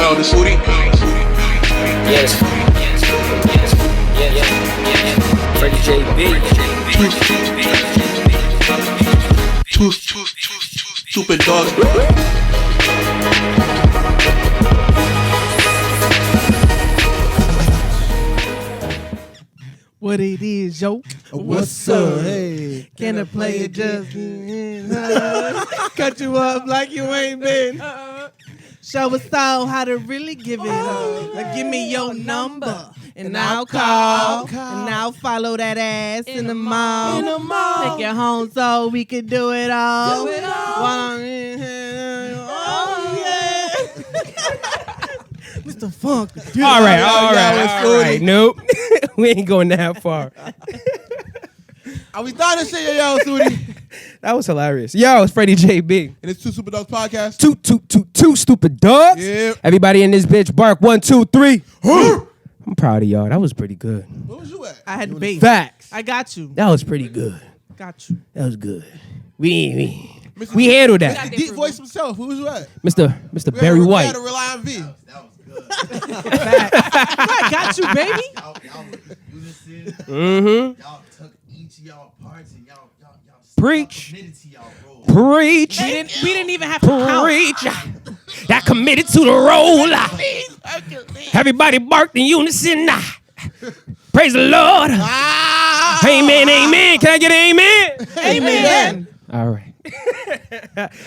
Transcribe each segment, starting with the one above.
Yo, this Woody. Yes. Freddie JB. Two stupid dogs. What it is, yo? What's up? Hey. Can I play it just cut you up like you ain't been? Show us all how to really give it up. Now give me your number and I'll call. And I'll follow that ass in the mall. Take you home so we can do it all. Oh yeah. Mr. Funk. All right. Nope. We ain't going that far. Are we starting this shit, yo, Sudi? That was hilarious. Yo, it's Freddie JB. And it's Two Super Dogs Podcast. Two stupid dogs. Yeah. Everybody in this bitch bark 1, 2, 3. I'm proud of y'all. That was pretty good. Where was you at? I had the bass. Facts. I got you. That was pretty good. Got you. That was good. We handled that. Mr. Deep Voice himself. Who was you at? Mr. Barry We White. had to rely on V. That was good. I got you, baby. Y'all was unison. Mm-hmm. Y'all took each of y'all parts and y'all Preach. committed to y'all role. Preach. We didn't even have to count. Preach. That committed to the role. Everybody barked in unison. Praise the Lord. Amen. Can I get an amen? Amen. All right.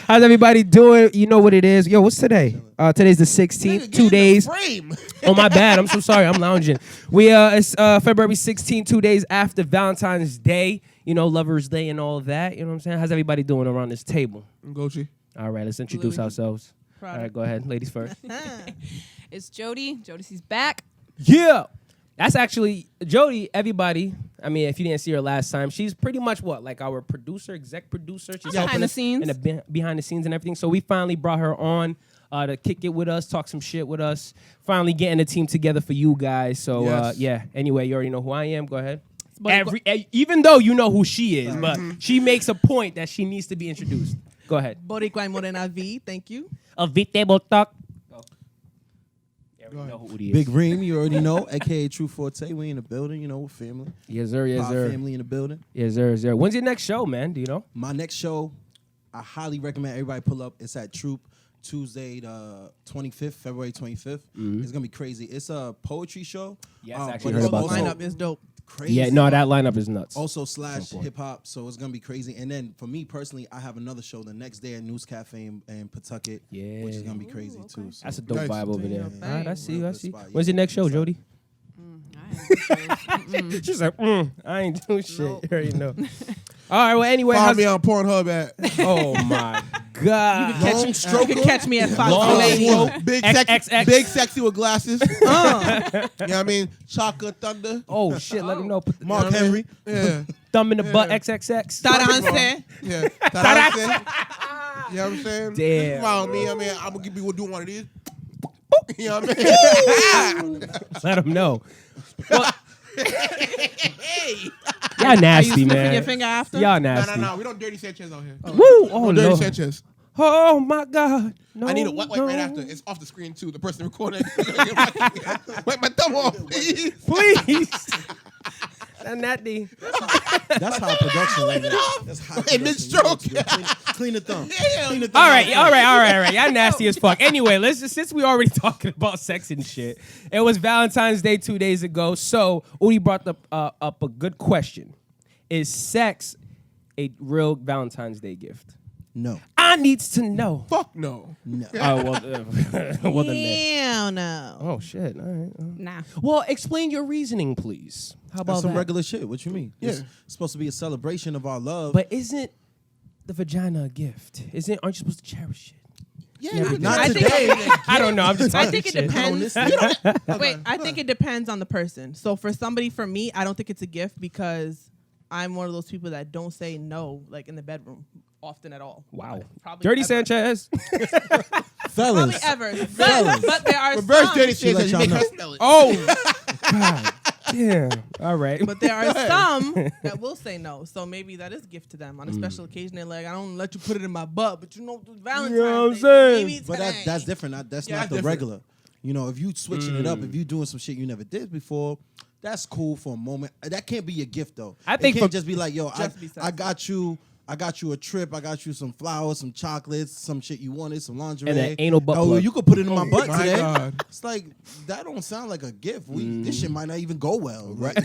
How's everybody doing? You know what it is. Yo, what's today? Today's the 16th. 2 days. Oh, my bad. I'm so sorry. I'm lounging. It's February 16th, 2 days after Valentine's Day. You know, Lover's Day and all of that. You know what I'm saying? How's everybody doing around this table? Gochi. All right, let's introduce ourselves. All right, go ahead. Ladies first. It's Jodi. Jodi's back. Yeah. That's actually Jodi, everybody. I mean, if you didn't see her last time, she's pretty much like our producer, exec producer. She's behind the scenes. Behind the scenes and everything. So we finally brought her on to kick it with us, talk some shit with us, finally getting a team together for you guys. So, yes. Yeah. Anyway, you already know who I am. Go ahead. Even though you know who she is, but she makes a point that she needs to be introduced. Go ahead. Boricua y Morena V, thank you. Big Reem, you already know, a.k.a. Tru Forte. We in the building, we're family. Yes, sir. Yes, Our sir. family in the building. Yes, sir. Yes, sir. When's your next show, man? Do you know? My next show, I highly recommend everybody pull up. It's at Troop, Tuesday the 25th, February 25th. It's going to be crazy. It's a poetry show. Yes, I actually but heard it's about The also that. lineup is dope. crazy. Yeah, no, that lineup is nuts. Also / hip hop, so it's gonna be crazy. And then for me personally, I have another show the next day at News Cafe in Pawtucket, which is gonna be crazy too. So. That's a dope vibe over there. Yeah, All right, I see. Real good spot, When's your next show, Jodi? I She's like, I ain't doing shit. You already know. All right, well, anyway. Follow me on Pornhub at. Oh, my God. You can catch me at Long 528. Big sexy with glasses. You know what I mean? Chocolate Thunder. Oh, shit, let him know. Put the Mark Henry. Yeah. thumb in the butt, XXX. Taranse. Yeah. That's you know what I'm saying? Damn. Follow me. I mean, I'm gonna give you do one of these. You know what I mean? Let him know. Well, y'all nasty, Are you man. sniffing your finger after? Y'all nasty. No. We don't dirty Sanchez out here. Woo! Oh, No dirty no. Sanchez. Oh, my God. No, I need a wet wipe right after. It's off the screen too. The person recording. Wipe my thumb off, please. Please. That's nasty. That's hot production right now. That's hot. In mid-stroke. Clean the thumb. Clean the thumb. All right. Y'all nasty as fuck. Anyway, since we already talking about sex and shit, it was Valentine's Day 2 days ago. So Udi brought up a good question: is sex a real Valentine's Day gift? No. I needs to know. Fuck no. Oh well, well then. Hell no. Oh shit! All right. Nah. Well, explain your reasoning, please. How about That's some that? regular shit. What you mean? Yeah. It's supposed to be a celebration of our love. But isn't the vagina a gift? Aren't you supposed to cherish it? yeah, not I think- today. I don't know. I'm just I talking think it shit. depends. Honestly. Wait, I think it depends on the person. So for me, I don't think it's a gift because I'm one of those people that don't say no, like in the bedroom, often at all. Wow. Probably Dirty ever. Sanchez. Probably Fellas. ever. Fellas. But there are Reverse some. dirty Sanchez. You let make y'all her know. smell it. Oh. God. Yeah. All right. But there are some that will say no. So maybe that is a gift to them. On a special occasion, they're like, I don't let you put it in my butt, but Valentine's You know what I'm Day, saying? maybe But today. that's different. That's Yeah, not that's the different. regular. You know, if you switching it up, if you doing some shit you never did before, that's cool for a moment. That can't be your gift though. I think it can't just be like, yo, be I got you a trip. I got you some flowers, some chocolates, some shit you wanted, some lingerie. And an anal butt Oh, plug. you could put it in my butt my today. God. It's like that don't sound like a gift. This shit might not even go well. Right?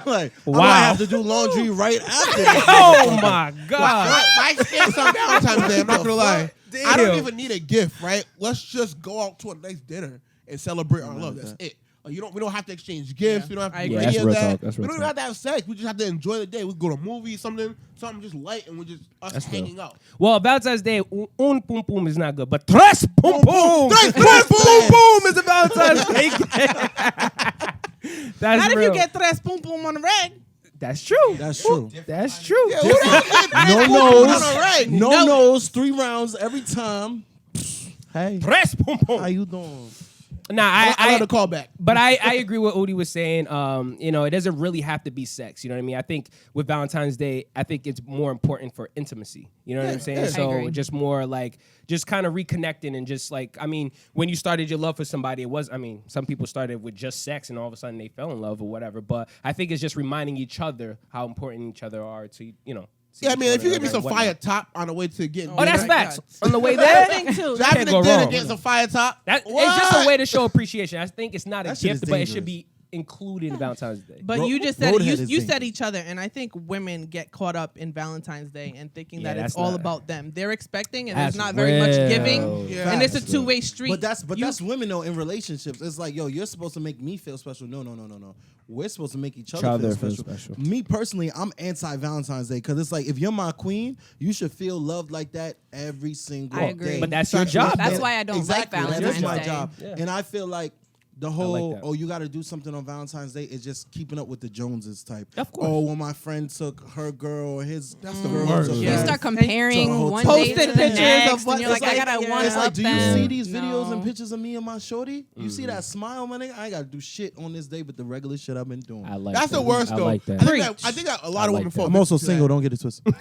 Like, I Wow. might have to do laundry right after this. Oh my God. My experience on Valentine's Day, I'm not gonna lie. I don't Damn. even need a gift, right? Let's just go out to a nice dinner and celebrate our love. That's it. We don't have to exchange gifts. We don't have to do agree. any Yeah, of that's real that. talk. That's We real don't even have to have sex. We just have to enjoy the day. We go to a movie, something just light, and we're just us That's real. hanging out. Well, Valentine's Day, un pum pum is not good, but tres pum pum. Tres Tres pum pum pum is a Valentine's Day gift. That's Not if real. you get tres boom boom on the reg. That's true. That's true. That's true. Yeah, who don't get No tres pum pum nose. on a reg? No nose. 3 rounds every time. Hey, Tres pum how pum. you doing? Nah, I love the callback. But I agree with Udi was saying. You know, it doesn't really have to be sex. You know what I mean? I think with Valentine's Day, I think it's more important for intimacy. You know what I'm saying? yeah. I So agree. just more like, just kind of reconnecting and just like, I mean, when you started your love for somebody, it was, I mean, some people started with just sex and all of a sudden they fell in love or whatever. But I think it's just reminding each other how important each other are to, you know. see Yeah, I each mean, if other you give me and some whatnot. fire top on the way to getting Oh, that's dinner, facts. On the way That's there, the thing too. driving Can't to go dinner, wrong. getting some fire top. it's just a What? way to show appreciation. I think it's not a That shit is gift, but it should dangerous. be included in Valentine's Day. But you just said Roadhead you is said dangerous. each other, and I think women get caught up in Valentine's Day and thinking Yeah, that that's it's all not- about them. They're expecting, and That's there's not very much real. giving, Yeah. and it's a That's two-way street. But You- that's women though in relationships. It's like, yo, you're supposed to make me feel special. No. We're supposed to make each other feel special. Me personally, I'm anti Valentine's Day because it's like if you're my queen, you should feel loved like that every single I agree. day. But that's your job. That's though. why I don't Exactly, like that Valentine's is my Day. job. Yeah. And I feel like the like whole that. you got to do something on Valentine's Day is just keeping up with the Joneses type. Of course. Oh, when my friend took her girl or his That's the girl worst. took You Yeah. hers. start comparing So one Posted day to the pictures next, of what- and you're like, it's I like- gotta yeah. one It's up like, do you them. see these videos and No. pictures of me and my shorty? You see that smile, my nigga? I ain't got to do shit on this day, but the regular shit I've been doing. I like That's that. the worst, I though. like that. I think that a lot of I women like fall. that. I'm also victim to single. that. Don't get it twisted.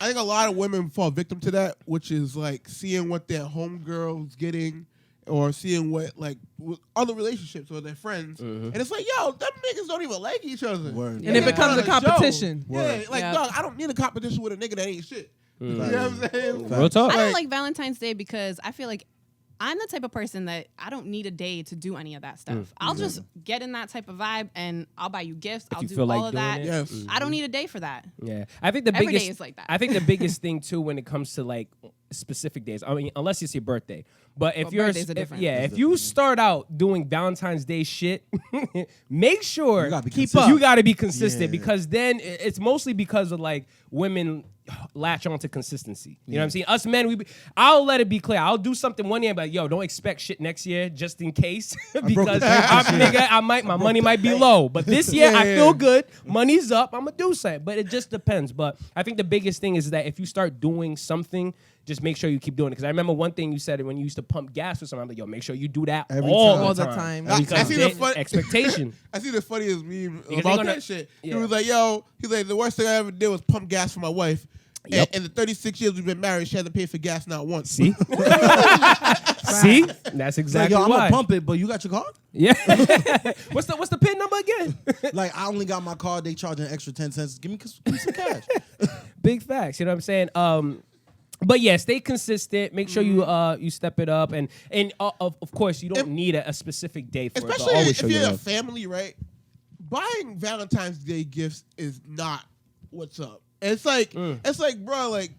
I think a lot of women fall victim to that, which is like seeing what their homegirl's getting, or seeing what like with other relationships or their friends, and it's like, yo, them niggas don't even like each other. Word. and it Yeah. becomes a Put on show. competition. Yeah, Word. like Yeah. dog, I don't need a competition with a nigga that ain't shit. You know what I'm saying? Real talk. I don't like Valentine's Day because I feel like I'm the type of person that I don't need a day to do any of that stuff. I'll just get in that type of vibe and I'll buy you gifts. I'll you do feel like all of doing that. it. Yes. I don't need a day for that. Yeah, I think the Every day biggest is like that. I think the biggest thing too when it comes to like specific days. I mean, unless it's your birthday, but if Well, you're birthdays are different. if you start out doing Valentine's Day shit, make sure You gotta be keep consistent. up. You got to be consistent Yeah. because then it's mostly because of like women latch on to consistency. You know what I'm saying? Us men, I'll let it be clear. I'll do something one year, but yo, don't expect shit next year just in case because my money might be low. But this year I feel good. Money's up. I'm gonna do something. But it just depends. But I think the biggest thing is that if you start doing something, just make sure you keep doing it. Because I remember one thing you said when you used to pump gas for something. I'm like, yo, make sure you do that Every all time. All the the time. time. I see the fun expectation. I see the funniest meme Because about they gonna- that shit. yeah. He was like, yo, he's like, the worst thing I ever did was pump gas for my wife. Yep. And in the 36 years we've been married, she hasn't paid for gas not once. See, see, that's Like, exactly yo, I'm why. gonna pump it, but you got your card? Yeah. what's the pin number again? Like, I only got my card. They charge an extra 10 cents. Give me some cash. Big facts. You know what I'm saying? But yeah, stay consistent. Make sure you step it up, and of course you don't need a specific day for it. Especially But always if show you're your a love. family, right? Buying Valentine's Day gifts is not what's up. It's like, bro, like,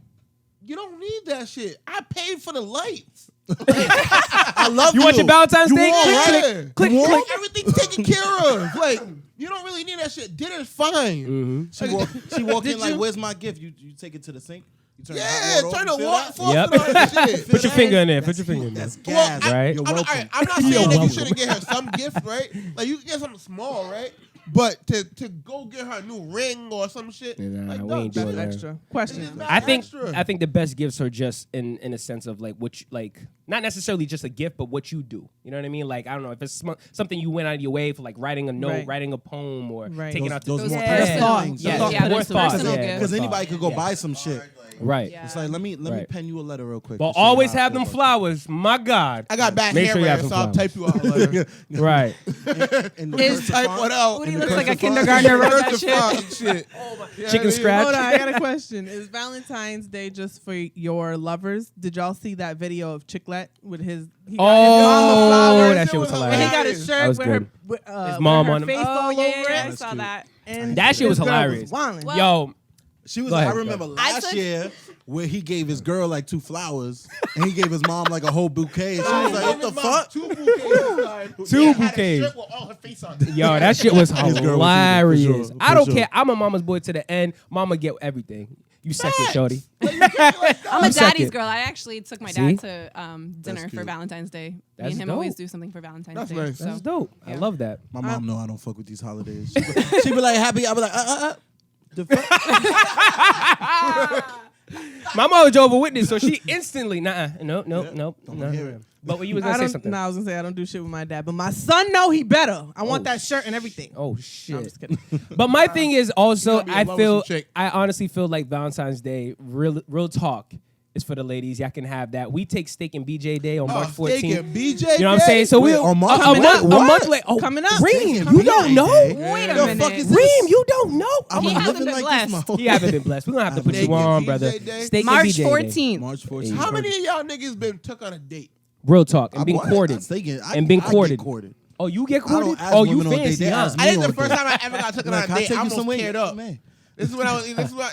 you don't need that shit. I paid for the lights. I love you. You want your Valentine's Day? Yeah. Click, You click. want everything's taken care of. Like, you don't really need that shit. Dinner's fine. She walk in Did like, you- where's my gift? You take it to the sink? You turn Yeah, hot water turn on, the you feel water that? faucet on and shit. Put your finger in there. Put your finger in there. That's Well, gas. Right. You're I'm welcome. not saying that you shouldn't get her some gift, right? Like, you can get something small, right? But to go get her a new ring or some shit, Nah, like, we dog, ain't that's doing that. Extra question. not I think extra. the best gifts are just in a sense of like what you, like not necessarily just a gift, but what you do. You know what I mean? Like I don't know if it's something you went out of your way for, like writing a note, Right. writing a poem, or Right. taking Those- out those Those more personal personal thoughts. things. Yeah, Thought- Yeah, more those thoughts. personal Yeah, gifts. Because more anybody thoughts. could go Yeah. buy some shit. Right. Yeah. It's like let me Right. pen you a letter real quick. But to show you always how I have feel them about flowers. My God. I got bad Make sure you have handwriting, some so I'll type you out a letter. Right. it. And the His cursive Type font- one out. Woody in looks the like a cursive font. kindergartner wrote that Cursive shit. font and shit. Yeah, Chicken I mean, scratch. Hold on, I got a question. Is Valentine's Day just for your lovers? Did y'all see that video of Chiclet with his? He got his mama Oh, flowers. that shit was When hilarious. he got his That shirt was with good. her, with, His mom with her on him. face Oh all yeah, over I it. saw cute. that. And That shit was this girl hilarious. wildin'. Well, Yo, She was. Go ahead, I remember go last took- year where he gave his girl like 2 flowers and he gave his mom like a whole bouquet. And she was like, "What the fuck?" 2 bouquets. Two Yeah, had a bouquets. shirt with all her face on it. yo, that shit was His girl was either, for hilarious. sure, I for don't sure. care. I'm a mama's boy to the end. Mama get everything. You second, shorty. I'm a You daddy's second. girl. I actually took my See? dad to dinner for cute. Valentine's Day. Me That's and him dope. always do something for Valentine's That's Day. nice. So. That's dope. I Yeah. love that. My mom know I don't fuck with these holidays. She be like happy. I be like, The fuck? My mom was Jehovah's Witness, so she instantly, nope. Don't hear it. But when you was I gonna say don't. something. No, I was gonna say I don't do shit with my dad, but my son know he better. I want that shirt and everything. Oh No, I'm shit. just kidding. But my thing is also, You gotta be in I love with feel, some chick. I honestly feel like Valentine's Day, real talk, is for the ladies. Y'all can have that. We take Steak and BJ Day on March 14th. Steak and BJ. You know what I'm saying? So Wait, we on March? a Coming month, up? a What? month later. Oh, Coming up. Reem, Steak you and don't BJ know? Day. Wait a The minute. fuck is this? Reem, you don't know? I'm He hasn't living been like this blessed. my You haven't been blessed. We're gonna have to put Steak you and on, BJ brother. Day? Steak and March BJ Day. 14th. March 14th. How many of y'all niggas been took on a date? Real talk and being What? courted. I'm thinking, And being I courted. get courted. Oh, you get I don't courted? ask Oh, you women on fancy, dates, they huh? ask me. I think the on first dates. time I ever got taken Like, on can a I date, take I you almost somewhere? teared up. Man. This is when I was.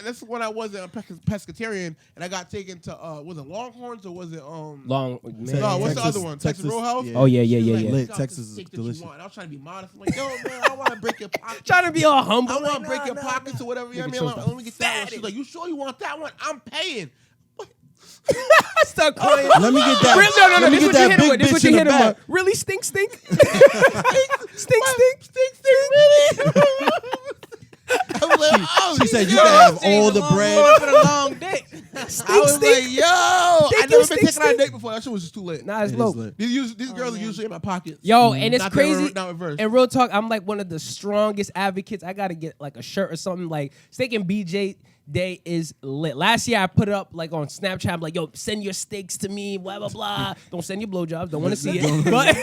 This is when I was a pescatarian, and I got taken to. Was it Longhorns or was it Long, No, man. what's the Texas- other one? Texas Roadhouse? yeah. Oh, yeah. She was like, Lit. "You got Texas the is steak that you delicious. want." I was trying to be modest. I'm like, yo, man, I want to break your pockets. Trying to be all humble. I want like, to break nah, your nah, pockets nah. or whatever. You know Nigga what I mean? chose Let me get that one. fatty. She's like, you sure you want that one? I'm paying. I start crying. Let me get that. Really? No. Let me This get what you that hit him with. big This bitch what you in the hit him back. with. Really? Stink. Stink. Really? I was like, oh, She said you yo. can have all the bread. for the long dick. I was like, yo, I Thank never you, been stink, taken on a stink. date before. That shit was just too late. Nah, it's It is low. lit. These girls are usually in my pockets. Yo, and it's Not crazy. Not reverse. And real talk, I'm like one of the strongest advocates. I gotta get like a shirt or something. Like Steak and BJ Day is lit. Last year I put it up like on Snapchat. I'm like, yo, send your steaks to me. Blah blah blah. Don't send your blowjobs. Don't want to see it. But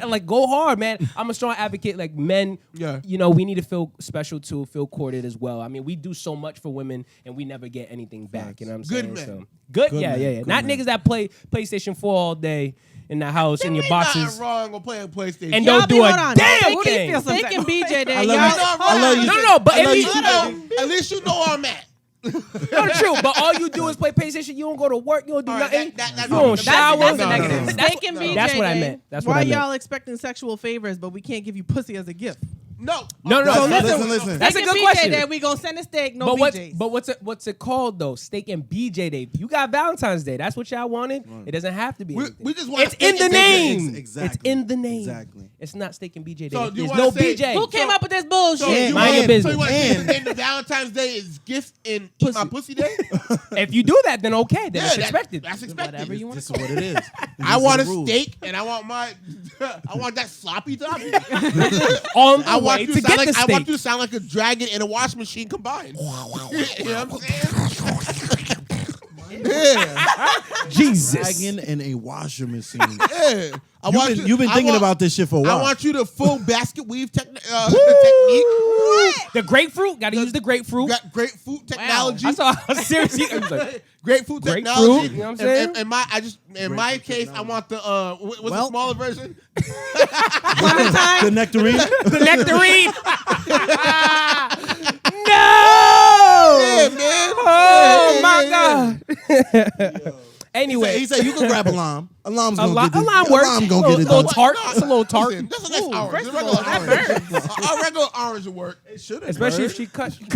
like, go hard, man. I'm a strong advocate. Like men, Yeah. you know, we need to feel special too, feel courted as well. I mean, we do so much for women and we never get anything back. You know what I'm Good saying? men. So, good, Good yeah, men. yeah, yeah. Good Not men. niggas that play PlayStation 4 all day in the house in your Ain't boxes. nothing wrong with playing PlayStation. And Y'all don't be- do a hold on. damn Steak thing. and Steak and BJ Day. I love Y'all- you. I love you. No, but I love if you you- too, baby. At least you know where I'm at. No, the truth. But all you do is play PlayStation. You don't go to work. You don't do All right, nothing. that's you don't that's- shower. that's a negative. Steak and BJ That's what I Day. meant. That's what Why I meant. y'all expecting sexual favors, but we can't give you pussy as a gift? No. No. So Listen. That's Steak a and good BJ question. Day, we gonna send a steak, no But BJs. what's it called though? Steak and BJ Day. You got Valentine's Day. That's what y'all wanted. It doesn't have to be. We anything. just want It's in the name. Exactly. It's in the name. Exactly. It's not Steak and BJ Day. So do you There's wanna no say- BJ. Who came up with this So bullshit? you Mind your want- business. So you want to say And- the name of Valentine's Day is gift and eat my pussy day? If you do that, then okay. Then it's expected. That's expected. Whatever you want. This is what it is. I want a These are the rules. steak and I want my, I want that sloppy topping. On the I want way you to to get sound like the I want steak. you to sound like a dragon and a washing machine combined. You know what I'm saying? Yeah, Jesus. Dragon and a washer machine. yeah. I want you- You've been I thinking want- about this shit for a while. I want you to full basket weave technique. The grapefruit. Got to use the grapefruit. Got grapefruit technology. I saw seriously. I was like, Grapefruit Grapefruit, technology. you know what I'm saying? In my case, I want the what's the Well- smaller version? the nectarine. the nectarine. No! Yeah, man. Oh Yeah, my yeah, God. Anyway, He said you can grab a lime. A lime's gonna get this. lime works. lime gonna get it Little done. tart. It's a little tart. Listen, that's a nice orange. first It's of a regular all, that orange. A regular orange would work. It should have. Especially if she cut your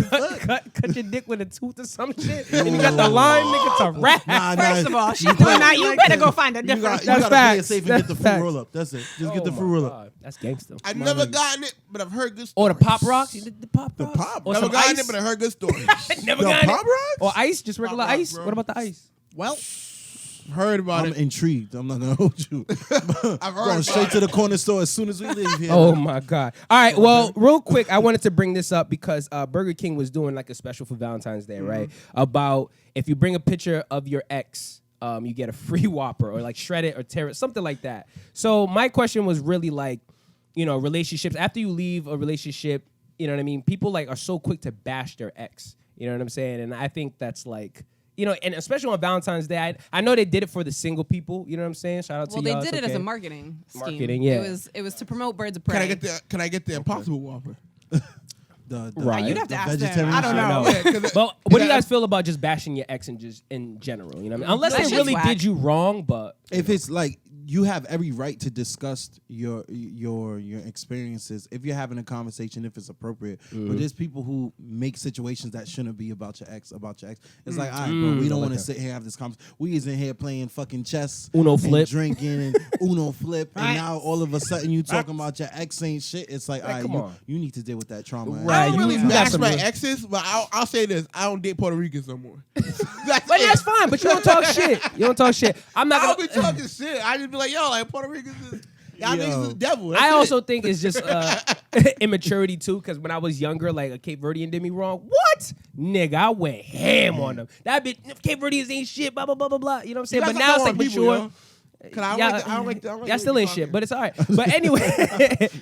dick with a tooth or some shit, and you got the line, nigga, to wrap. First of all, she doing that. You better go find a You different. gotta play it facts. safe and get the That's fruit facts. roll up. That's it. Just get Oh the my fruit roll up. God. That's gangster. I've never gotten it, but I've heard good Or stories. the pop rocks. You did the pop rocks. pop Or Never some gotten ice. it, but I heard good stories. Never The gotten pop it. rocks? Or ice, just regular Pop rock, ice. bro. What about the ice? Well, heard about I'm it. intrigued. I'm not gonna hold you. I've heard Going about straight it. to the corner store as soon as we leave here. Oh my God. All right. Well, real quick, I wanted to bring this up because Burger King was doing like a special for Valentine's Day, right? About if you bring a picture of your ex, you get a free Whopper or like shred it or tear it, something like that. So my question was really like, relationships. After you leave a relationship, you know what I mean? People like are so quick to bash their ex. You know what I'm saying? And I think that's like, and especially on Valentine's Day, I know they did it for the single people. You know what I'm saying? Shout out to y'all. Well, they did it's it as okay. a marketing scheme. Marketing, yeah. It was to promote Birds of Prey. Can I get the Impossible Whopper? Right. You'd have to the ask them. vegetarian I don't shit. know. Yeah, 'cause But what do you guys feel about just bashing your ex in general? You know what I mean? Unless That they shit's really whack. did you wrong, but If it's like you have every right to discuss your experiences if you're having a conversation, if it's appropriate. But there's people who make situations that shouldn't be about your ex. It's like, all right, bro, we don't want to sit here and have this conversation. We is in here playing fucking chess, Uno and flip. drinking, and Uno flip, and now all of a sudden you talking about your ex ain't shit. It's like, all right, come on. you need to deal with that trauma. Right, I don't really you got bash some my real- exes, but I'll say this: I don't date Puerto Ricans no more. but that's fine. But you don't talk shit. You don't talk shit. I'm not I don't gonna. be talking shit. I just be like, yo, like Puerto Ricans is y'all niggas is the devil. That's I it. also think it's just immaturity too, because when I was younger, like a Cape Verdean did me wrong. What? Nigga, I went ham on them. That bitch, Cape Verdeans ain't shit, blah, blah, blah, blah, blah. You know what I'm saying? You But guys now it's are like throwing people, mature. yo. Cause I don't like Y'all still ain't shit, but it's all right. But anyway,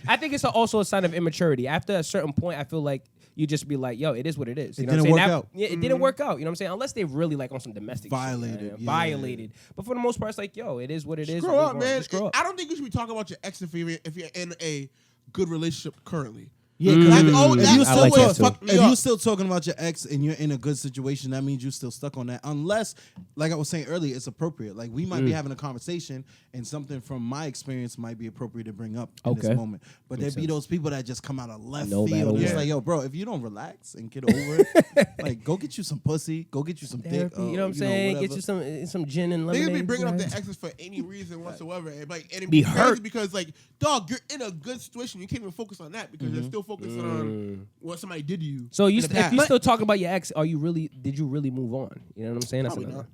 I think it's also a sign of immaturity. After a certain point, I feel like you just be like, yo, it is what it is. You know didn't what I'm saying? work out. Yeah, it didn't work out. You know what I'm saying? Unless they really like on some domestic Violated, shit. yeah. Violated. But for the most part, it's like, yo, it is what it is. grow up, Move on. man. Just grow up. I don't think you should be talking about your ex if you're in a good relationship currently. Yeah, because If you I like that too. if you're still talking about your ex and you're in a good situation, that means you're still stuck on that. Unless, like I was saying earlier, it's appropriate. Like we might be having a conversation and something from my experience might be appropriate to bring up in this moment. But there'd be those people that just come out of left No matter field. It's what. like, yo, bro, if you don't relax and get over it, like go get you some pussy, go get you some dick. Therapy, you know what I'm saying? Get whatever. you some gin and lemonade. Niggas be bringing up right? their exes for any reason whatsoever, and it Be be crazy hurt. because like, dog, you're in a good situation. You can't even focus on that because you're still focusing on what somebody did to you. So in the if past. you still talking about your ex, did you really move on? You know what I'm saying? That's Probably another-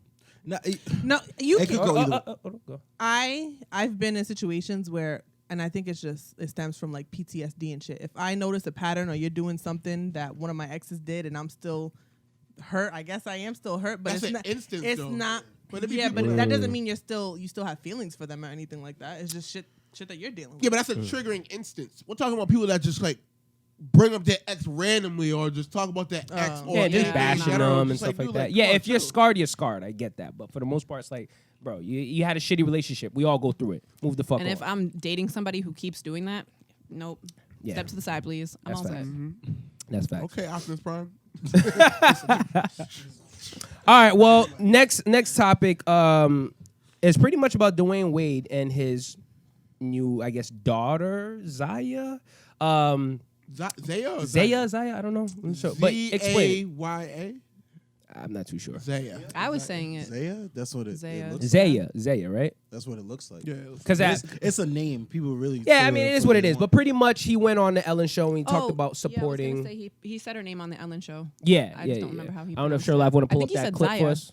not. Nah, No, you it could go either. Go. I've been in situations where, and I think it stems from like PTSD and shit. If I notice a pattern or you're doing something that one of my exes did and I'm still hurt, I guess I am still hurt, but That's it's an not. instance, It's though. not. But it be Yeah, people- but that doesn't mean you still have feelings for them or anything like that. It's just shit that you're dealing with. Yeah, but that's a triggering instance. We're talking about people that just like bring up their ex randomly or just talk about their ex or Yeah, just anything. bashing I don't know, them and just stuff like dude, that. come Yeah, on, if you're chill. scarred, you're scarred. I get that. But for the most part, it's like, bro, you had a shitty relationship. We all go through it. Move the fuck And on. if I'm dating somebody who keeps doing that, nope. Yeah. Step to the side, please. I'm That's all set. facts. That's facts. Okay, Optimus Prime. All right. Well, next topic is pretty much about Dwayne Wade and his new, I guess, daughter Zaya. Zaya? Or Zaya. I don't know. I'm sure. But explain. Zaya? I'm not too sure. Zaya. I was saying it. Zaya? That's what it Zaya. looks Zaya, right? That's what it looks like. Yeah. Because that. It's a name. People really. Yeah, I feel mean, it for is what they it is. want. But pretty much, he went on the Ellen show and he talked about Yeah, I was supporting. gonna say he said her name on the Ellen show. Yeah, I yeah, just don't yeah. remember how he I don't know if pronounced Sherlock want it. to pull I up think he that said clip for Zaya. us.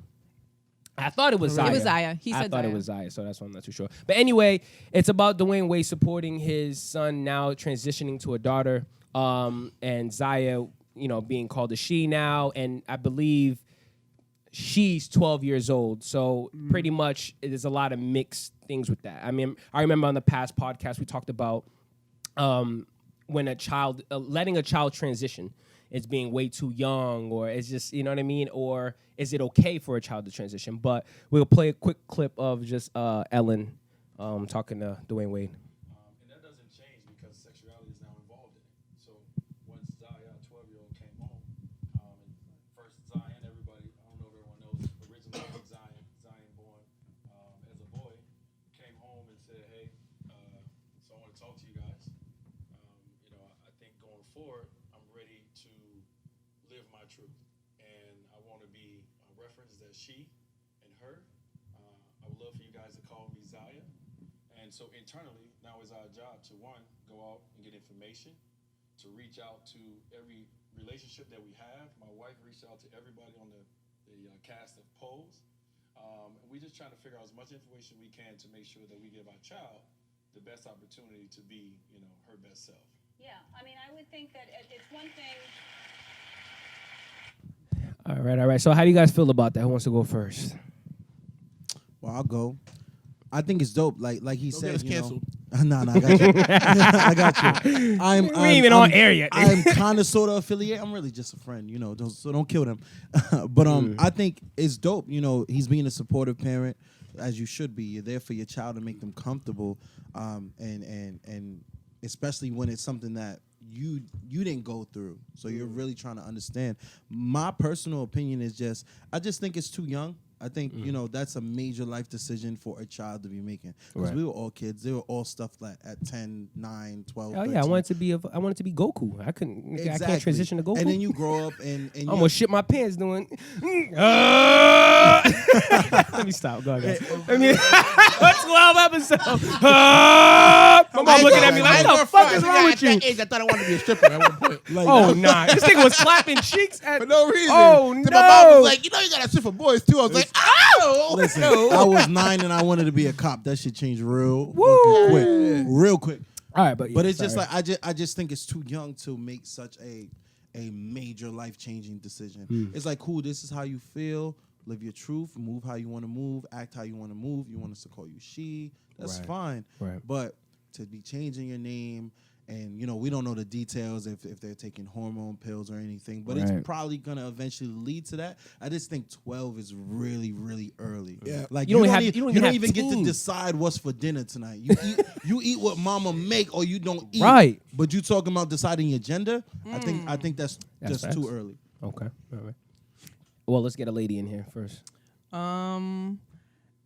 I thought it was Zaya. It was Zaya. He I said thought Zaya. it was Zaya, so that's why I'm not too sure. But anyway, it's about Dwayne Wade supporting his son now transitioning to a daughter, and Zaya, being called a she now, and I believe she's 12 years old. So pretty much there's a lot of mixed things with that. I mean, I remember on the past podcast we talked about when a child letting a child transition is being way too young, or it's just, you know what I mean, or is it okay for a child to transition? But we'll play a quick clip of just Ellen talking to Dwayne Wade. And that doesn't change because sexuality is now involved in it. So once Zion, 12-year-old, came home, and first Zion, everybody, I don't know if everyone knows, originally Zion born as a boy, came home and said, hey, so I want to talk to you guys. I think going forward, I'm ready to live my truth. And I want to be referenced as she and her. I would love for you guys to call me Zaya. And so internally, now is our job to, one, go out and get information, to reach out to every relationship that we have. My wife reached out to everybody on the cast of Pose. We just trying to figure out as much information we can to make sure that we give our child the best opportunity to be, her best self. Yeah, I mean, I would think that it's one thing. All right. So how do you guys feel about that? Who wants to go first? Well, I'll go. I think it's dope. Like he Don't said, get us canceled. No, I got you. I got you. We ain't even on air yet. I'm kind of sort of affiliated. I'm really just a friend, so don't kill them. But I think it's dope. He's being a supportive parent, as you should be. You're there for your child to make them comfortable, and especially when it's something that you didn't go through. So you're really trying to understand. My personal opinion is I just think it's too young. I think, that's a major life decision for a child to be making. Because we were all kids. They were all stuff like at 10, 9, 12, Oh 13. yeah, I wanted to be Goku. I can't transition to Goku. And then you grow up and I almost shit my pants doing. Let me stop. Go ahead. Let me. 12 episodes. My mom looking at me like, what the fuck is wrong with you? At that age, I thought I wanted to be a stripper at one point. Oh nah, this nigga was slapping cheeks For no reason. Oh Then no. my mom was like, you got to strip for boys too. I was like, oh! Listen, I was 9 and I wanted to be a cop. That shit changed real quick. All right, but it's just like I just think it's too young to make such a major life-changing decision. It's like, cool, this is how you feel. Live your truth. Move how you want to move. Act how you want to move. You want us to call you she. That's fine. Right. But to be changing your name, and we don't know the details if they're taking hormone pills or anything, but it's probably gonna eventually lead to that. I just think 12 is really, really early. Yeah. Like You you don't don't even get to teens. decide what's for dinner tonight. You eat what mama make or you don't eat. Right. But you talking about deciding your gender? I think that's just facts. too early. Okay. All right. Well, let's get a lady in here first.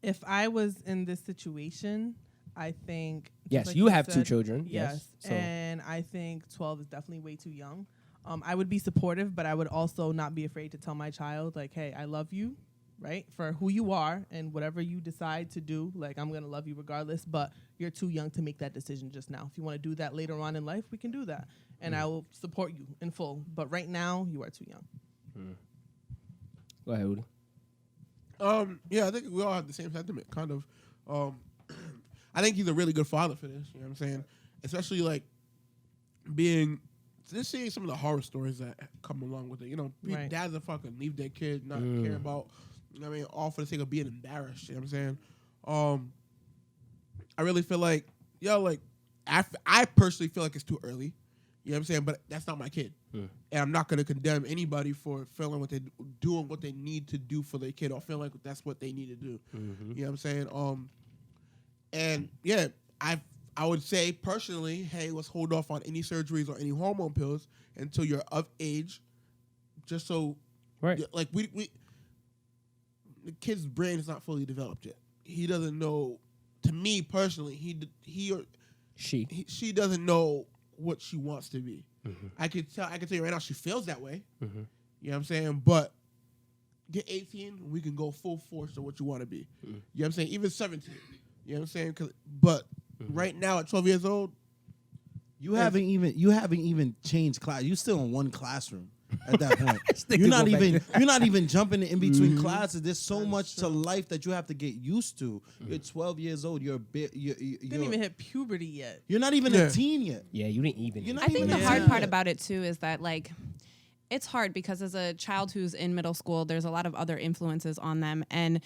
If I was in this situation, I think. Yes, like you have said, 2 children. Yes, So. and I think 12 is definitely way too young. I would be supportive, but I would also not be afraid to tell my child, like, hey, I love you, right, for who you are and whatever you decide to do. Like, I'm going to love you regardless, but you're too young to make that decision just now. If you want to do that later on in life, we can do that. And I will support you in full. But right now, you are too young. Go ahead, Udi. Yeah, I think we all have the same sentiment, kind of. I think he's a really good father for this. You know what I'm saying? Especially like just seeing some of the horror stories that come along with it. Right. Dads that fucking leave their kid, not care about. All for the sake of being embarrassed. You know what I'm saying? I really feel like, I personally feel like it's too early. You know what I'm saying? But that's not my kid. And I'm not going to condemn anybody for feeling doing what they need to do for their kid or feeling like that's what they need to do. You know what I'm saying? And yeah, I would say personally, hey, let's hold off on any surgeries or any hormone pills until you're of age, just so, like we the kid's brain is not fully developed yet. He doesn't know. To me personally, he or she doesn't know what she wants to be. I can tell you right now she feels that way. You know what I'm saying? But get 18, we can go full force to what you want to be. You know what I'm saying? Even 17. You know what I'm saying? But right now at 12 years old, you haven't even changed class. You're still in one classroom at that point. you're not even jumping in between classes. There's so much to life that you have to get used to. You're 12 years old. You didn't even hit puberty yet. You're not even a teen yet. Yeah, you didn't even. I think the hard part about it too is that like it's hard because as a child who's in middle school, there's a lot of other influences on them, and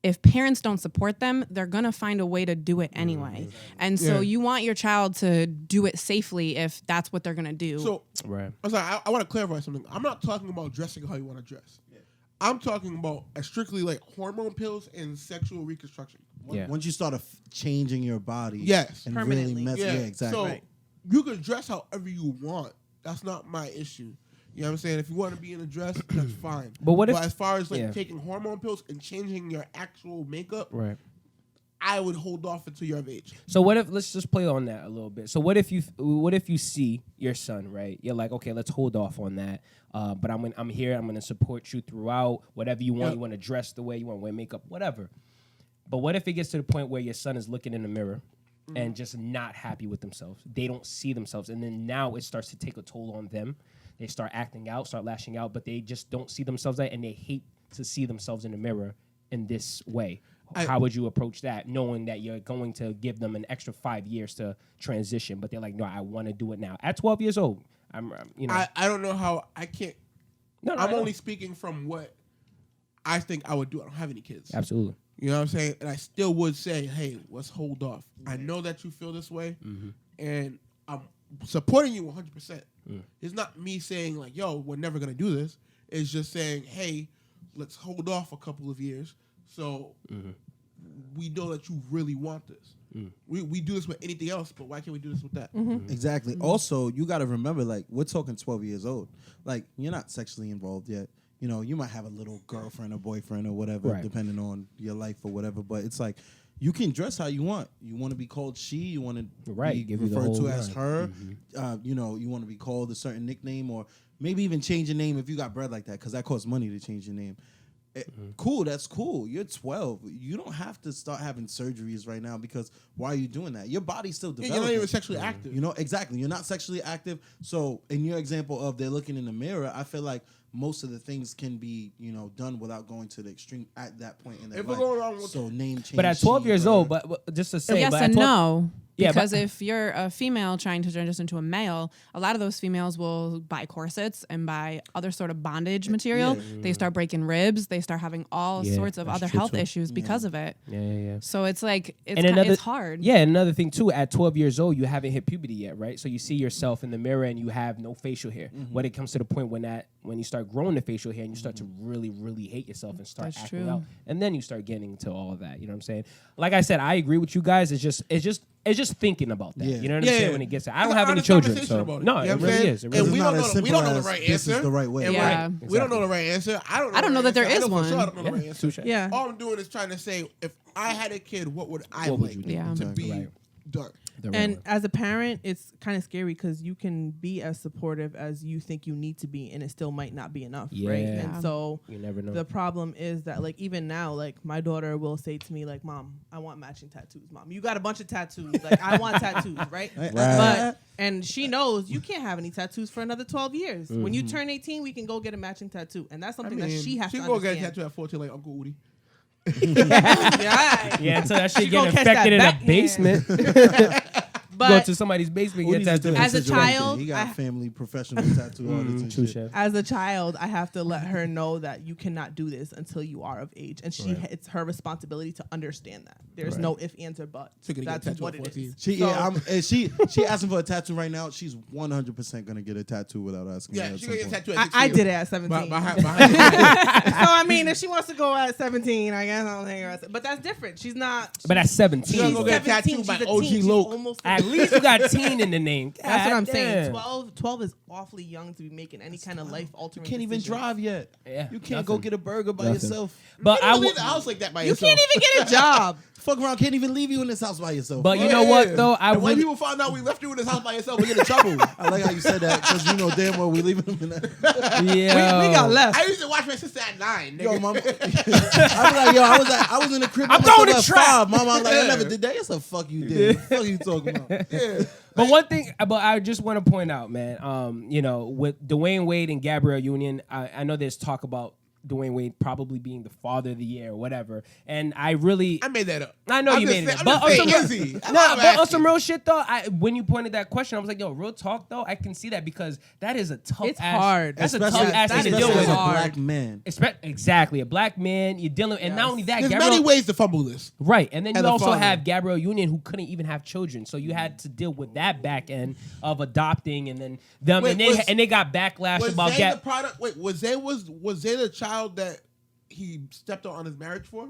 if parents don't support them, they're going to find a way to do it anyway. And so you want your child to do it safely if that's what they're going to do. So, I'm sorry, I want to clarify something. I'm not talking about dressing how you want to dress. I'm talking about strictly like hormone pills and sexual reconstruction. Once you start changing your body. Yes. And Permanently. really messing. Yeah, exactly. So, you can dress however you want. That's not my issue. You know what I'm saying? If you want to be in a dress, that's fine. But as far as like taking hormone pills and changing your actual makeup, I would hold off until you're of age. So what if, let's just play on that a little bit. So what if you see your son, right? You're like, okay, let's hold off on that. But I'm here. I'm going to support you throughout. Whatever you want. You want to dress the way you want to wear makeup, whatever. But what if it gets to the point where your son is looking in the mirror and just not happy with themselves? They don't see themselves. And then now it starts to take a toll on them. They start acting out, start lashing out, but they just don't see themselves and they hate to see themselves in the mirror in this way? How would you approach that, knowing that you're going to give them an extra 5 years to transition, but they're like, no, I want to do it now at 12 years old? I don't know how I can't. No, I'm only speaking from what I think I would do. I don't have any kids. Absolutely. You know what I'm saying? And I still would say, hey, let's hold off. I know that you feel this way, and I'm supporting you 100%. It's not me saying like, yo, we're never going to do this. It's just saying, hey, let's hold off a couple of years so we know that you really want this. We do this with anything else, but why can't we do this with that? Exactly. Also, you got to remember, like, we're talking 12 years old. Like, you're not sexually involved yet. You know, you might have a little girlfriend or boyfriend or whatever, depending on your life or whatever. But it's like, you can dress how you want. You want to be called she. You want to be referred to as her. You know, you want to be called a certain nickname, or maybe even change your name if you got bread like that, because that costs money to change your name. Cool, that's cool. You're 12. You don't have to start having surgeries right now, because why are you doing that? Your body's still developing. You're not even sexually active. You know, exactly. You're not sexually active. So in your example of they're looking in the mirror, I feel like most of the things can be, you know, done without going to the extreme at that point in their life. We're going wrong with so name change. But at 12 years old, but just to say, yes but and at 12, no. Yeah, Because if you're a female trying to transition to a male, a lot of those females will buy corsets and buy other sort of bondage material. They start breaking ribs. They start having all sorts of other health issues because of it. Yeah. So it's like, it's hard. Yeah, another thing too, at 12 years old, you haven't hit puberty yet, right? So you see yourself in the mirror and you have no facial hair. When it comes to the point when you start growing the facial hair and you start to really, really hate yourself and start acting out, and then you start getting into all of that. You know what I'm saying? Like I said, I agree with you guys. It's just thinking about that. You know what I'm saying? When it gets there. I don't have any children, so no, it really is. And we don't know the right answer. This is the right way. Yeah. We don't know the right answer. I don't know that there is one. I don't know the right answer. Yeah. All I'm doing is trying to say, if I had a kid, what would I What would like you do? to be done? And as a parent, it's kind of scary because you can be as supportive as you think you need to be, and it still might not be enough, right? And so you never know. The problem is that, like, even now, like, my daughter will say to me, like, Mom, I want matching tattoos. Mom, you got a bunch of tattoos. Like, I want tattoos, right? And she knows you can't have any tattoos for another 12 years. When you turn 18, we can go get a matching tattoo. And that's something that she has to understand. She go get a tattoo at 14 like Uncle Woody. Yeah, until that shit get infected in a basement. But go to somebody's basement and get tattooed. As a child, he got family professional tattoo artists and shit. As a child, I have to let her know that you cannot do this until you are of age, and it's her responsibility to understand that. There's no ifs, ands, or buts. That's what it is. She asking for a tattoo right now. She's 100% gonna get a tattoo without asking. Yeah, she's gonna get a tattoo. I did it at 17. So I mean, if she wants to go at 17, I guess I'll hang her at. But that's different. She's not. But at 17, she's gonna go get a tattoo by OG Loke. At least you got teen in the name. That's what I'm saying. 12 is awfully young to be making any kind of life altering. You can't even drive yet. Yeah, you can't go get a burger by yourself. But I leave the house like that by yourself. You can't even get a job. Fuck around, can't even leave you in this house by yourself. But you know what though? When people find out we left you in this house by yourself, we get in trouble. I like how you said that, because you know damn well we leaving them in that. Yeah, we got left. I used to watch my sister at 9. Nigga. Yo, mama. I was in the crib. I'm throwing the trap. 5. Mama, I'm like, I never did that. Yes, the fuck you did. What the fuck you talking about? But one thing, but I just want to point out, man, you know, with Dwayne Wade and Gabrielle Union, I know there's talk about Dwayne Wade probably being the father of the year or whatever. And I made that up. I know you made it up. But on some real shit though, when you pointed that question, I was like, yo, real talk though, I can see that, because that is a tough It's hard. That's a tough ass thing to deal with. As a black man. Exactly. A black man, you're dealing, and not only that, there's many ways to fumble this. Right. And then you also have Gabrielle Union, who couldn't even have children. So you had to deal with that back end of adopting, and then them, and they got backlash about the product. Wait, was they the child that he stepped on his marriage for?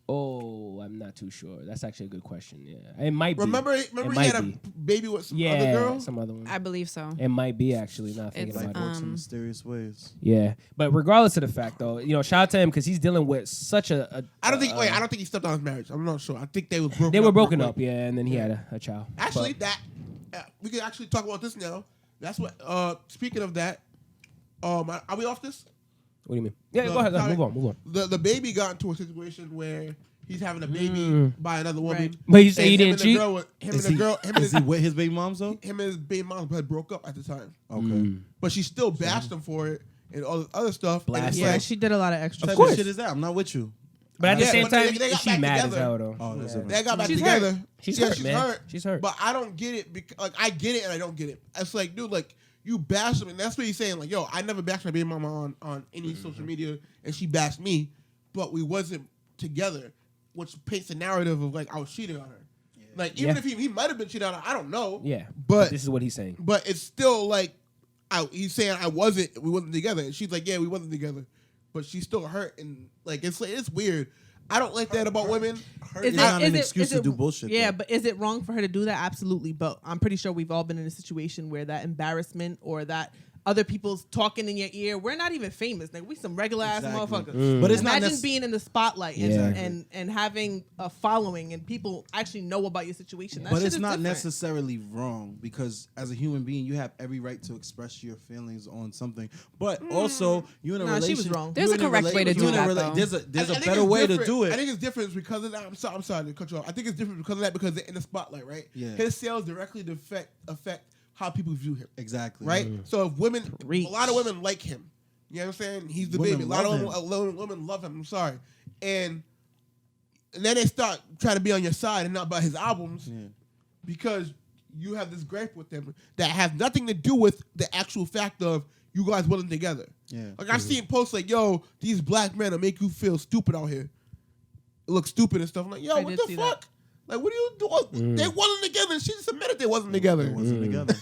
Oh, I'm not too sure. That's actually a good question. Yeah, it might be. Remember he had a baby with some other girl? Some other one. I believe so. It might be, actually, not thinking about it. Works in mysterious ways. Yeah, but regardless of the fact, though, you know, shout out to him, because he's dealing with such a. I don't think he stepped on his marriage. I'm not sure. I think they were broken up. Yeah, and then he had a child. Actually, we can actually talk about this now. That's what. Speaking of that, are we off this? What do you mean? Yeah, go ahead. Move on. The baby got into a situation where he's having a baby by another woman. Right. But you say he didn't cheat? Is he with his baby moms though? Him and his baby mom had broke up at the time. Okay. But she still bashed him for it and all this other stuff. Yeah, she did a lot of extra. What type of shit is that? I'm not with you. But at the Yeah, same but time, they got she back mad as together. hell though. Oh, that's Yeah. different. They got back She's together. hurt. She's Yeah, hurt, man. She's hurt. But I don't get it. Because, like, I get it and I don't get it. It's like, dude, like, you bash them, and that's what he's saying. Like, yo, I never bashed my baby mama on any social media, and she bashed me, but we wasn't together, which paints a narrative of like I was cheating on her. Like, even if he might have been cheating on her, I don't know. Yeah, but this is what he's saying. But it's still like, he's saying we wasn't together, and she's like, yeah, we wasn't together, but she's still hurt, and like it's weird. I don't like that about women. It's not an excuse to do bullshit. Yeah, though. but is it wrong for her to do that? Absolutely. But I'm pretty sure we've all been in a situation where that embarrassment or that other people's talking in your ear. We're not even famous. Like, we some regular ass motherfuckers. But it's not Imagine being in the spotlight and having a following and people actually know about your situation. That But shit it's is not different. necessarily wrong because as a human being, you have every right to express your feelings on something. But also, you're in a Nah, she relationship. was wrong. There's a correct way to do that, though. There's I a think better it's way to different. do it. I think it's different because of that. I'm sorry to cut you off. I think it's different because of that because they're in the spotlight, right? Yeah. His sales directly affect how people view him. Exactly. Right? So if women, Preach. a lot of women like him. You know what I'm saying? He's the Women baby. A lot love of women love him. I'm sorry. And then they start trying to be on your side and not buy his albums because you have this gripe with them that has nothing to do with the actual fact of you guys wasn't together. Yeah. Like, I've seen posts like, yo, these black men will make you feel stupid out here. It looks stupid and stuff. I'm like, yo, I what did the see fuck? that. Like, what are you doing? They wasn't together. And she just admitted they wasn't together. They wasn't together.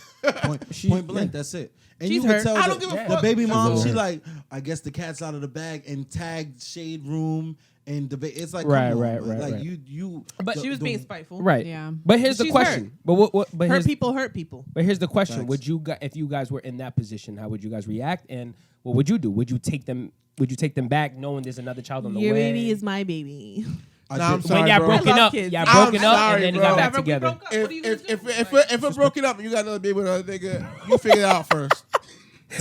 Point blank. That's it. And She's you can hurt. tell I don't give a the fuck. baby mom. That's She hurt. like, I guess the cat's out of the bag and tagged Shade Room and debate. It's like, Right, come on, right, man. right, Like right. you. But she was being spiteful. Right. Yeah. But here's the She's question. hurt. But what? But Hurt here's, people hurt people. But here's the question: Facts. would you, if you guys were in that position, how would you guys react? And what would you do? Would you take them? Would you take them back, knowing there's another child on the Your way? baby is my baby. Nah, I'm sorry, when y'all bro. broken I love up, kids. y'all I'm broken up, sorry, and then you bro. got back Whenever we together. broke up, what are you gonna do? If we're broken up and you got another baby with another nigga, you figure it out first.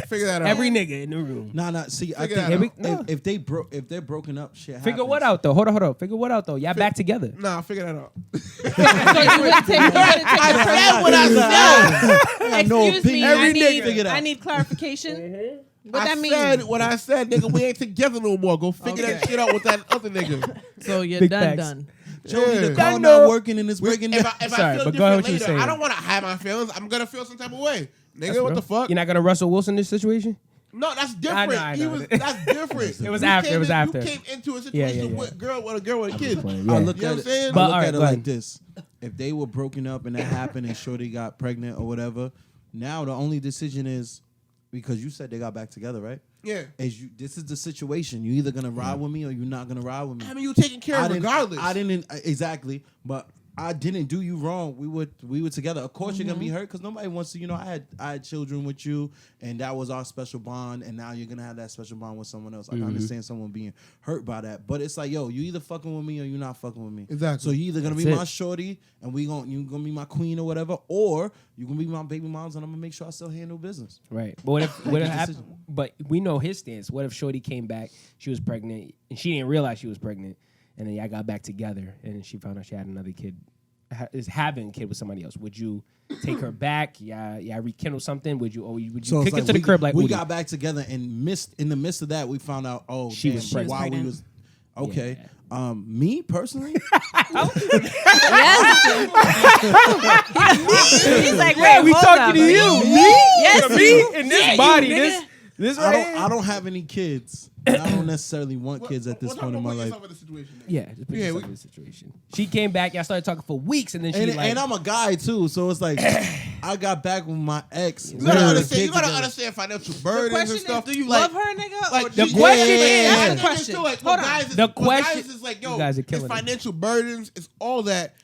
Figure that out. Every nigga in the room. Nah. See, I Figure think that out. if they're broken up, shit happens. Figure what out though? Hold on. Figure what out though? Y'all back together. Nah, figure that out. So you wouldn't take I said what I said. I got no Excuse me, opinion. Figure it out. I need clarification. What I that mean? said what I said, nigga. We ain't together no more. Go figure that shit out with that other nigga. So you're Big done. facts. Jody, the Yeah. car I not know. working and it's breaking If down. I Sorry, feel but go ahead different what you later, saying. I don't want to hide my feelings. I'm gonna feel some type of way, nigga. What Bro, the fuck? You're not gonna Russell Wilson this situation? No, that's different. I know. That's different. It was You after, came it was in- after. You came into a Yeah, situation yeah. with a girl with a kid. playing, I yeah. look You know at what it. I'm saying? But- I look alright, at it go like ahead. this: if they were broken up and that happened, and Shorty got pregnant or whatever, now the only decision is because you said they got back together, right? Yeah. This is the situation. You either gonna ride with me or you're not gonna ride with me. I mean, you taking care of regardless. I didn't exactly, but I didn't do you wrong. We were together. Of course, you're gonna be hurt because nobody wants to. You know, I had children with you, and that was our special bond. And now you're gonna have that special bond with someone else. I can understand someone being hurt by that, but it's like, yo, you either fucking with me or you're not fucking with me. Exactly. So you either gonna That's be it. my shorty, and you gonna be my queen or whatever, or you gonna be my baby moms, and I'm gonna make sure I still handle business. Right. But what if Make a happened? decision. But we know his stance. What if Shorty came back, she was pregnant, and she didn't realize she was pregnant, and then y'all got back together, and then she found out she had another kid, is having a kid with somebody else? Would you take her back? Yeah, rekindle something? Would you? Or would you So kick it's it to the crib like we Udi? got back together and in the midst of that we found out She damn, was pregnant. while we pregnant. was okay. Me personally, He's like, Yeah, wait, we hold talking up. to you. Yes, Me in this Yeah, you body. nigga. This right here. I don't have any kids. And I don't necessarily want kids at this point in my life. In the situation, nigga. Yeah, just put Yeah, yourself in the situation. She came back, y'all started talking for weeks, and then she And I'm a guy too, so it's like I got back with my ex. You gotta We were understand. You kids gotta together. understand financial The burdens question and is, stuff. do you Like- love her, nigga? Like or the do you- question is- that's That's the the question. question. Too, like, Hold with on. guys is, The with question- guys is like, you yo, guys are it's killing it. financial burdens, it's all that.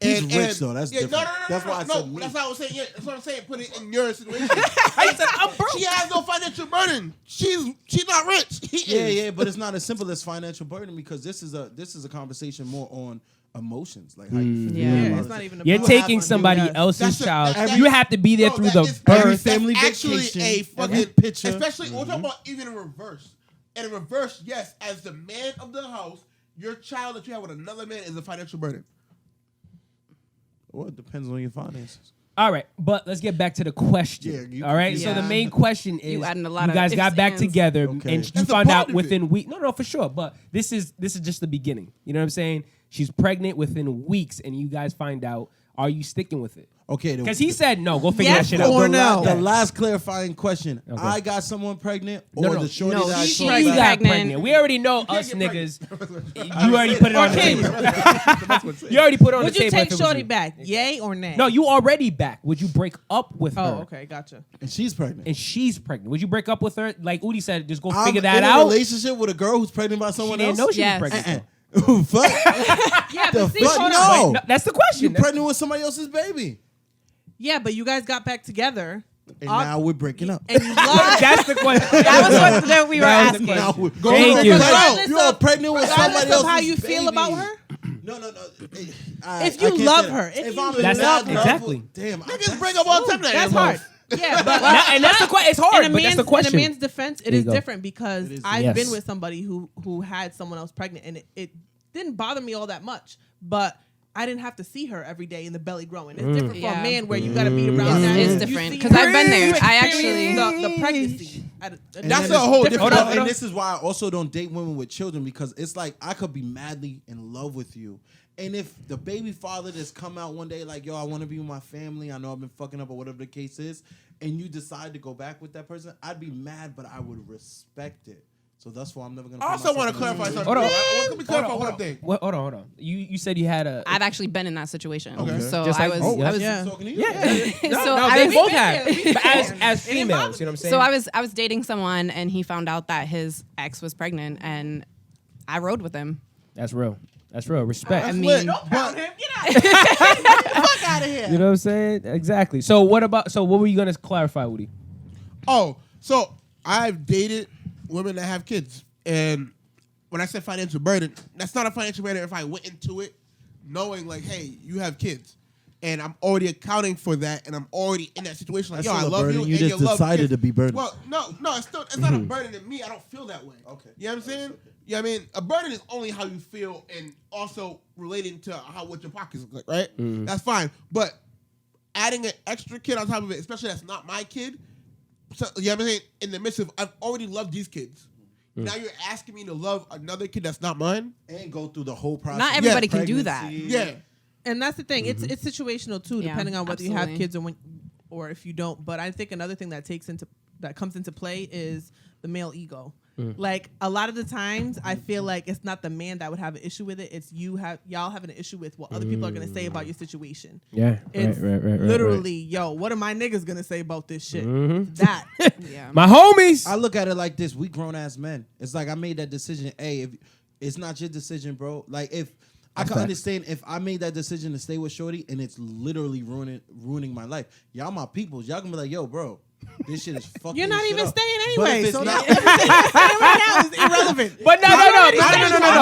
He's rich, though. That's different. No, That's why I said me. That's what I was saying. Yeah, that's what I'm saying. Put it in your situation. I'm broke. She has no financial burden. She's not rich. He is. Yeah, but it's not as simple as financial burden because this is a conversation more on emotions, like how you feel. Yeah. about Yeah, it. it's not even You're about taking that. somebody Yes. else's That's a- child. that- You have to be there No, through that the is- birth. that's family actually vacation, a fucking every picture. Especially we're talking about even in reverse. And in reverse, yes, as the man of the house, your child that you have with another man is a financial burden. Well, it depends on your finances. All right, but let's get back to the question. Yeah, all right, so the main question is: You adding a lot of guys got ifs, back ands. together, Okay. and you That's a found part out of within weeks. No, for sure. But this is just the beginning. You know what I'm saying? She's pregnant within weeks, and you guys find out. Are you sticking with it? Okay, Because he said no. Go figure Yes that shit out. or no. The last clarifying question: Okay. I got someone pregnant, or No, no. the shorty No, that I she's told You about? got pregnant. pregnant. We already know us niggas. You already put it on the table. You already put it on Would the you table. take if it was Shorty you. back? Yay or nay? No, you already back. Would you break up with her? Oh, okay, gotcha. And she's pregnant. And she's pregnant. Would you break up with her? Like Udi said, just go I'm figure that in a out. relationship with a girl who's pregnant by She someone didn't else. know she Yes. was pregnant. Fuck. Yeah, The but see, fuck? hold on. No. No, that's the question. You're That's- pregnant with somebody else's baby, Yeah, but you guys got back together. and now we're breaking up. And you love That's the question. That was what that we were That was the asking. Now we're Thank you. Regardless You're of- pregnant with somebody regardless else's of how you feel baby. about her. No. If you love her, if you I'm That's in not- love with- exactly. Damn, Niggas break up all the time. That's hard. Yeah, but And that's the question. It's hard, in a but that's man's, the question. in a man's defense, it There you is go. different because It is I've Yes. been with somebody who had someone else pregnant, and it didn't bother me all that much. But I didn't have to see her every day in the belly growing. It's different for Yeah. a man where you got to be around that. It's You different, see 'cause her, I've been there. you I experience actually- the pregnancy. That's then a whole it's different- Hold on. And this is why I also don't date women with children, because it's like I could be madly in love with you. And if the baby father just come out one day like, yo, I want to be with my family, I know I've been fucking up or whatever the case is, and you decide to go back with that person, I'd be mad, but I would respect it. So that's why I'm never gonna. I also want to clarify something. Hold on. Let me clarify Hold one on. thing. Hold on. You said you had a. I've actually been in that situation. Okay. So Just I like- was, oh, I was yeah. Talking to you? Yeah. No, So no, I they was- both have. But as females, you know what I'm saying? So I was dating someone and he found out that his ex was pregnant and I rode with him. That's real. That's real. Respect. I Lit, mean, but Fuck out of here. You know what I'm saying? Exactly. So what were you gonna clarify, Woody? so I've dated women that have kids, and when I said financial burden, that's not a financial burden if I went into it knowing like, hey, you have kids, and I'm already accounting for that, and I'm already in that situation. Like, That's yo, I still a love burden. you. You and just you love decided kids. to be burdened. Well, no, it's not a burden to me. I don't feel that way. Okay. You know what I'm saying? Yeah, I mean, a burden is only how you feel, and also relating to what your pockets look like, right? That's fine, but adding an extra kid on top of it, especially that's not my kid. So, you know what I'm saying? In the midst of, I've already loved these kids. Now you're asking me to love another kid that's not mine? And go through the whole process. Not everybody can do that. Pregnancy. Yeah. And that's the thing. It's situational too, Yeah, depending on whether you have absolutely. kids or if you don't. But I think another thing that comes into play is the male ego. Like a lot of the times, I feel like it's not the man that would have an issue with it. It's y'all having an issue with what other people are gonna say about your situation. Yeah. It's right. literally, yo, what are my niggas gonna say about this shit? That. yeah. My homies. I look at it like this: we grown ass men. It's like I made that decision. Hey, if it's not your decision, bro. Like if I can understand if I made that decision to stay with Shorty and it's literally ruining my life. Y'all my peoples. Y'all gonna be like, yo, bro, this shit is fucking. You're not shit even up. staying But if anyway, it's so not- right now is irrelevant. But no.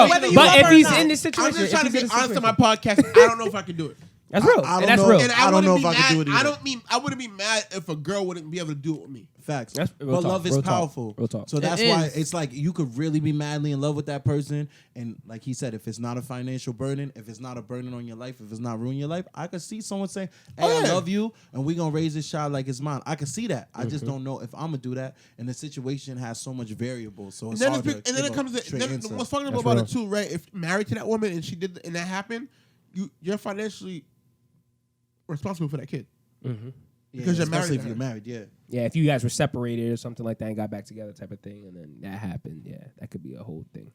Whether you But love if her or he's not. in this I'm situation, just trying to if be he's in this honest on my situation- podcast. I don't know if I can do it. That's real. I don't And that's know. real. And I don't know wouldn't if be I could mad- do it either. I wouldn't be mad if a girl wouldn't be able to do it with me. Facts. That's real But talk, love is real talk, powerful. real talk. So that's It why is. it's like you could really be madly in love with that person. And like he said, if it's not a financial burden, if it's not a burden on your life, if it's not ruining your life, I could see someone saying, hey, I love you, and we're going to raise this child like it's mine. I could see that. I just don't know if I'm going to do that. And the situation has so much variables. So it's And hard then, to and then give it comes a to straight answer. what's fucking up That's about real. it too, right? If you're married to that woman and and that happened, you're financially responsible for that kid. Yeah, because you're married especially to if you're her. married, yeah. Yeah, if you guys were separated or something like that and got back together type of thing, and then that happened, yeah, that could be a whole thing.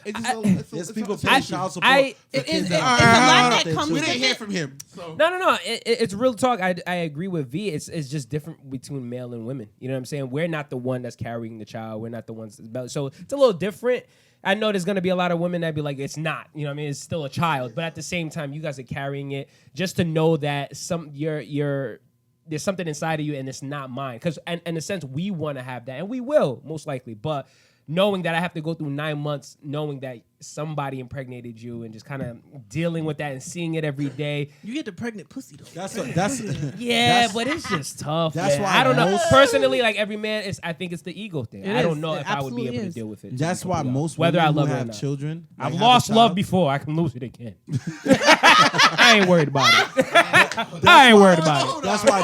It's just There's people it's paying a- child support I- for it- kids it- that it's are a lot out that there, comes too. We with didn't it. hear from him. So No. It's real talk. I agree with V. It's just different between male and women. You know what I'm saying? We're not the one that's carrying the child. We're not the ones. So it's a little different. I know there's gonna be a lot of women that be like, it's not. You know what I mean? It's still a child. But at the same time, you guys are carrying it. Just to know that there's something inside of you and it's not mine. Because in a sense, we want to have that, and we will most likely. But knowing that I have to go through 9 months, knowing that somebody impregnated you, and just kind of dealing with that and seeing it every day. You get the pregnant pussy though. That's But it's just tough. That's man. why I don't know. most- Personally, like every man, I think it's the ego thing. It I don't is. know It if I would be absolutely able is. to deal with it. That's why most whether women I love who it or have not. children, I've like, have a lost love child- before. I can lose it again. I ain't worried about it. I ain't worried about it. That's why.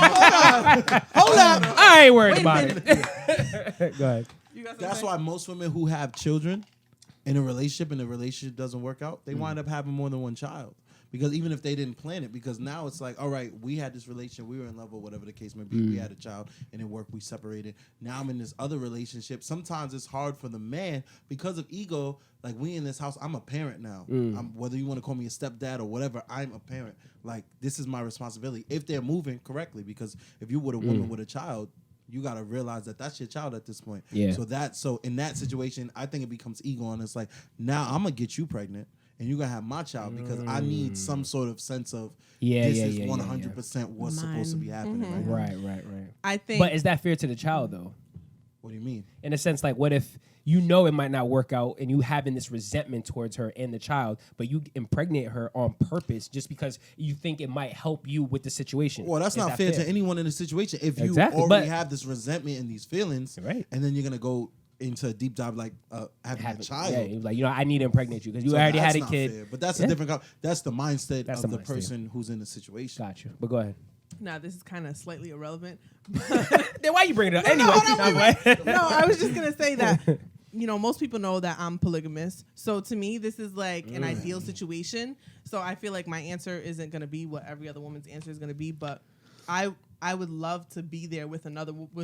Hold up. I ain't worried about it. Go ahead. That's why most women who have children in a relationship and the relationship doesn't work out, they wind up having more than one child. Because even if they didn't plan it, because now it's like, all right, we had this relationship, we were in love or whatever the case may be, we had a child, and it worked, we separated. Now I'm in this other relationship. Sometimes it's hard for the man because of ego. Like, we in this house, I'm a parent now. Whether you want to call me a stepdad or whatever, I'm a parent. Like, this is my responsibility if they're moving correctly. Because if you were a woman with a child, you got to realize that that's your child at this point. Yeah. So in that situation, I think it becomes ego, and it's like, now I'm going to get you pregnant. And you're going to have my child because I need some sort of sense of this is 100% what's supposed to be happening. Right? Right. I think. But is that fair to the child, though? What do you mean? In a sense, like, what if you know it might not work out and you having this resentment towards her and the child, but you impregnate her on purpose just because you think it might help you with the situation? Well, that's Is not that fair to anyone in the situation. If you Exactly, already but- have this resentment and these feelings, Right. and then you're going to go into a deep dive like having a child. Yeah, like, I need to impregnate you because you So already that's had a not kid. fair. But that's a different. That's the mindset That's of the the mindset. person who's in the situation. Got you. But go ahead. Now this is kind of slightly irrelevant. Then why you bring it up? Anyway. No, I was just gonna say that. Most people know that I'm polygamous. So to me, this is like an ideal situation. So I feel like my answer isn't gonna be what every other woman's answer is gonna be. But I would love to be there with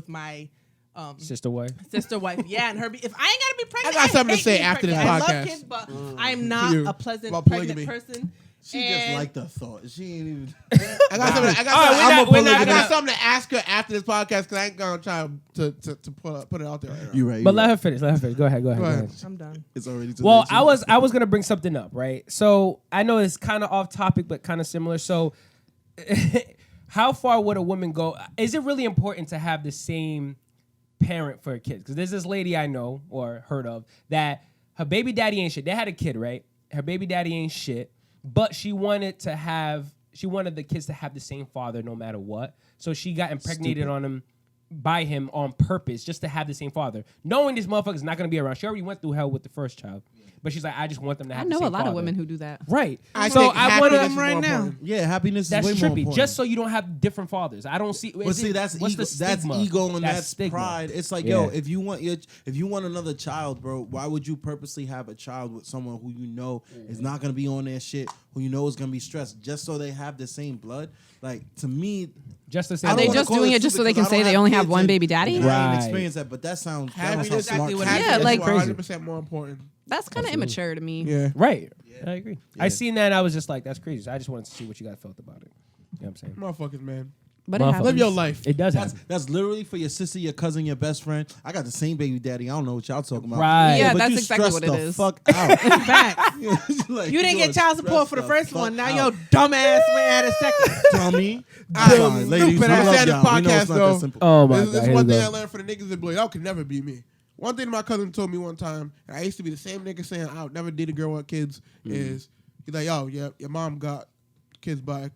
my Sister wife. Yeah, and her. If I ain't gotta be pregnant, I got something to hate say being after this pregnant. I podcast. love kids, but I'm not You. a pleasant About pregnant polygamy. person. She just liked the thought. She ain't even. I got something. I got something to ask her after this podcast because I ain't gonna try to put it out there. Right now. You're right. But let her finish. Go ahead. Go ahead. I'm done. It's already too Well, late. I was gonna bring something up, right? So I know it's kind of off topic, but kind of similar. So, how far would a woman go? Is it really important to have the same parent for a kid? Because there's this lady I know or heard of that her baby daddy ain't shit. They had a kid, right? Her baby daddy ain't shit, but she wanted the kids to have the same father no matter what. So she got impregnated by him on purpose just to have the same father, knowing this motherfucker's not gonna be around. She already went through hell with the first child, but she's like, I just want them to have. I know the a same lot father. of women who do that. Right. I So think I want happiness to is right more now. important. Yeah, happiness That's is way more trippy. important. Just so you don't have different fathers. I don't see. But see, that's what's ego. the That's stigma? ego and that's stigma. pride. It's like, Yeah. yo, if you want another child, bro, why would you purposely have a child with someone who you know is not gonna be on their shit, who you know is gonna be stressed, just so they have the same blood? Like, to me, Just to I say, Are don't they wanna just call doing it stupid just so they can because I say don't they only have kids one and- baby daddy? and I Right. ain't experienced that, but that sounds Happiness, smart. what it happiness is. Yeah, like- is 100% more important. That's kind of immature to me. Yeah. right? I agree. I seen that. And I was just like, that's crazy. So I just wanted to see what you guys felt about it. You know what I'm saying? Motherfuckers, man. But it Motherfucker. happens. Live your life. It does That's happen. that's literally for your sister, your cousin, your best friend. I got the same baby daddy. I don't know what y'all talking about. Right. Yeah, but that's you exactly stressed what it the is. Fuck out. Facts. Like, You didn't are get child support stressed for the first fuck one. Now out. your dumb ass went at a second. dummy. I'm Sorry, ladies, we stupid. I love said this y'all. We know podcast, it's not though. that simple. Oh my This god. is Here one we thing go. I learned for the niggas that be like, y'all can never be me. One thing my cousin told me one time, and I used to be the same nigga saying I would never date a girl with kids, is he's like, yo, yeah, your mom got kids by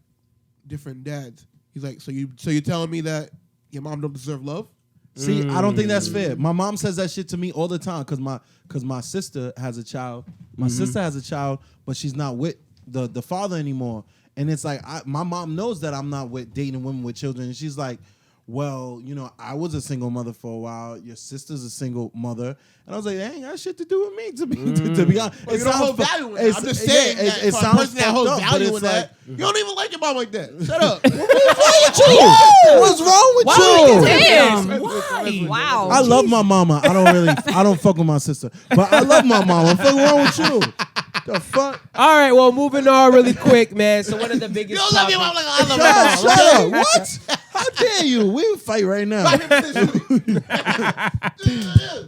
different dads. He's like, so you're telling me that your mom don't deserve love? See, I don't think that's fair. My mom says that shit to me all the time because my sister has a child. My sister has a child, but she's not with the father anymore. And it's like my mom knows that I'm not with dating women with children. And she's like, well, you know, I was a single mother for a while. Your sister's a single mother. And I was like, that ain't got shit to do with me, to be honest. Well, you don't hold value in that. I'm just saying that it for a sounds person that fucked holds up, but value it's in that, like, you don't even like your mom like that. Shut up. what's wrong with you? Damn. Why? Wow. I love my mama. I don't fuck with my sister. But I love my mama. What's wrong with you? The fuck? All right. Well, moving on really quick, man. So one of the You biggest. don't love your mom like I love Shut my up. mom. Shut up. What? How dare you? We would fight right now.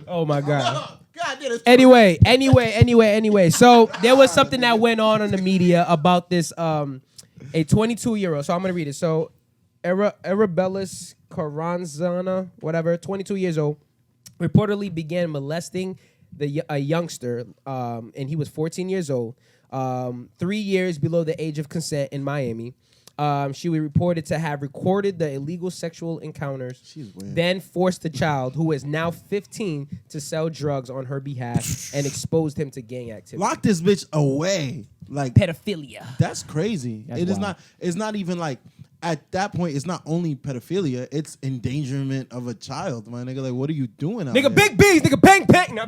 Oh my god. God, yeah, that's Anyway. So there was something that went on the media about this a 22-year-old. So I'm gonna read it. So Arabellis Carranzana, whatever, 22 years old, reportedly began molesting a youngster, and he was 14 years old, 3 years below the age of consent in Miami. She was reported to have recorded the illegal sexual encounters, then forced the child, who is now 15, to sell drugs on her behalf and exposed him to gang activity. Lock this bitch away. Like pedophilia. That's crazy. That's it is wild. not. It's not even like at that point. It's not only pedophilia. It's endangerment of a child, my nigga. Like, what are you doing out Nigga, there? big B's, nigga, bang, bang. No,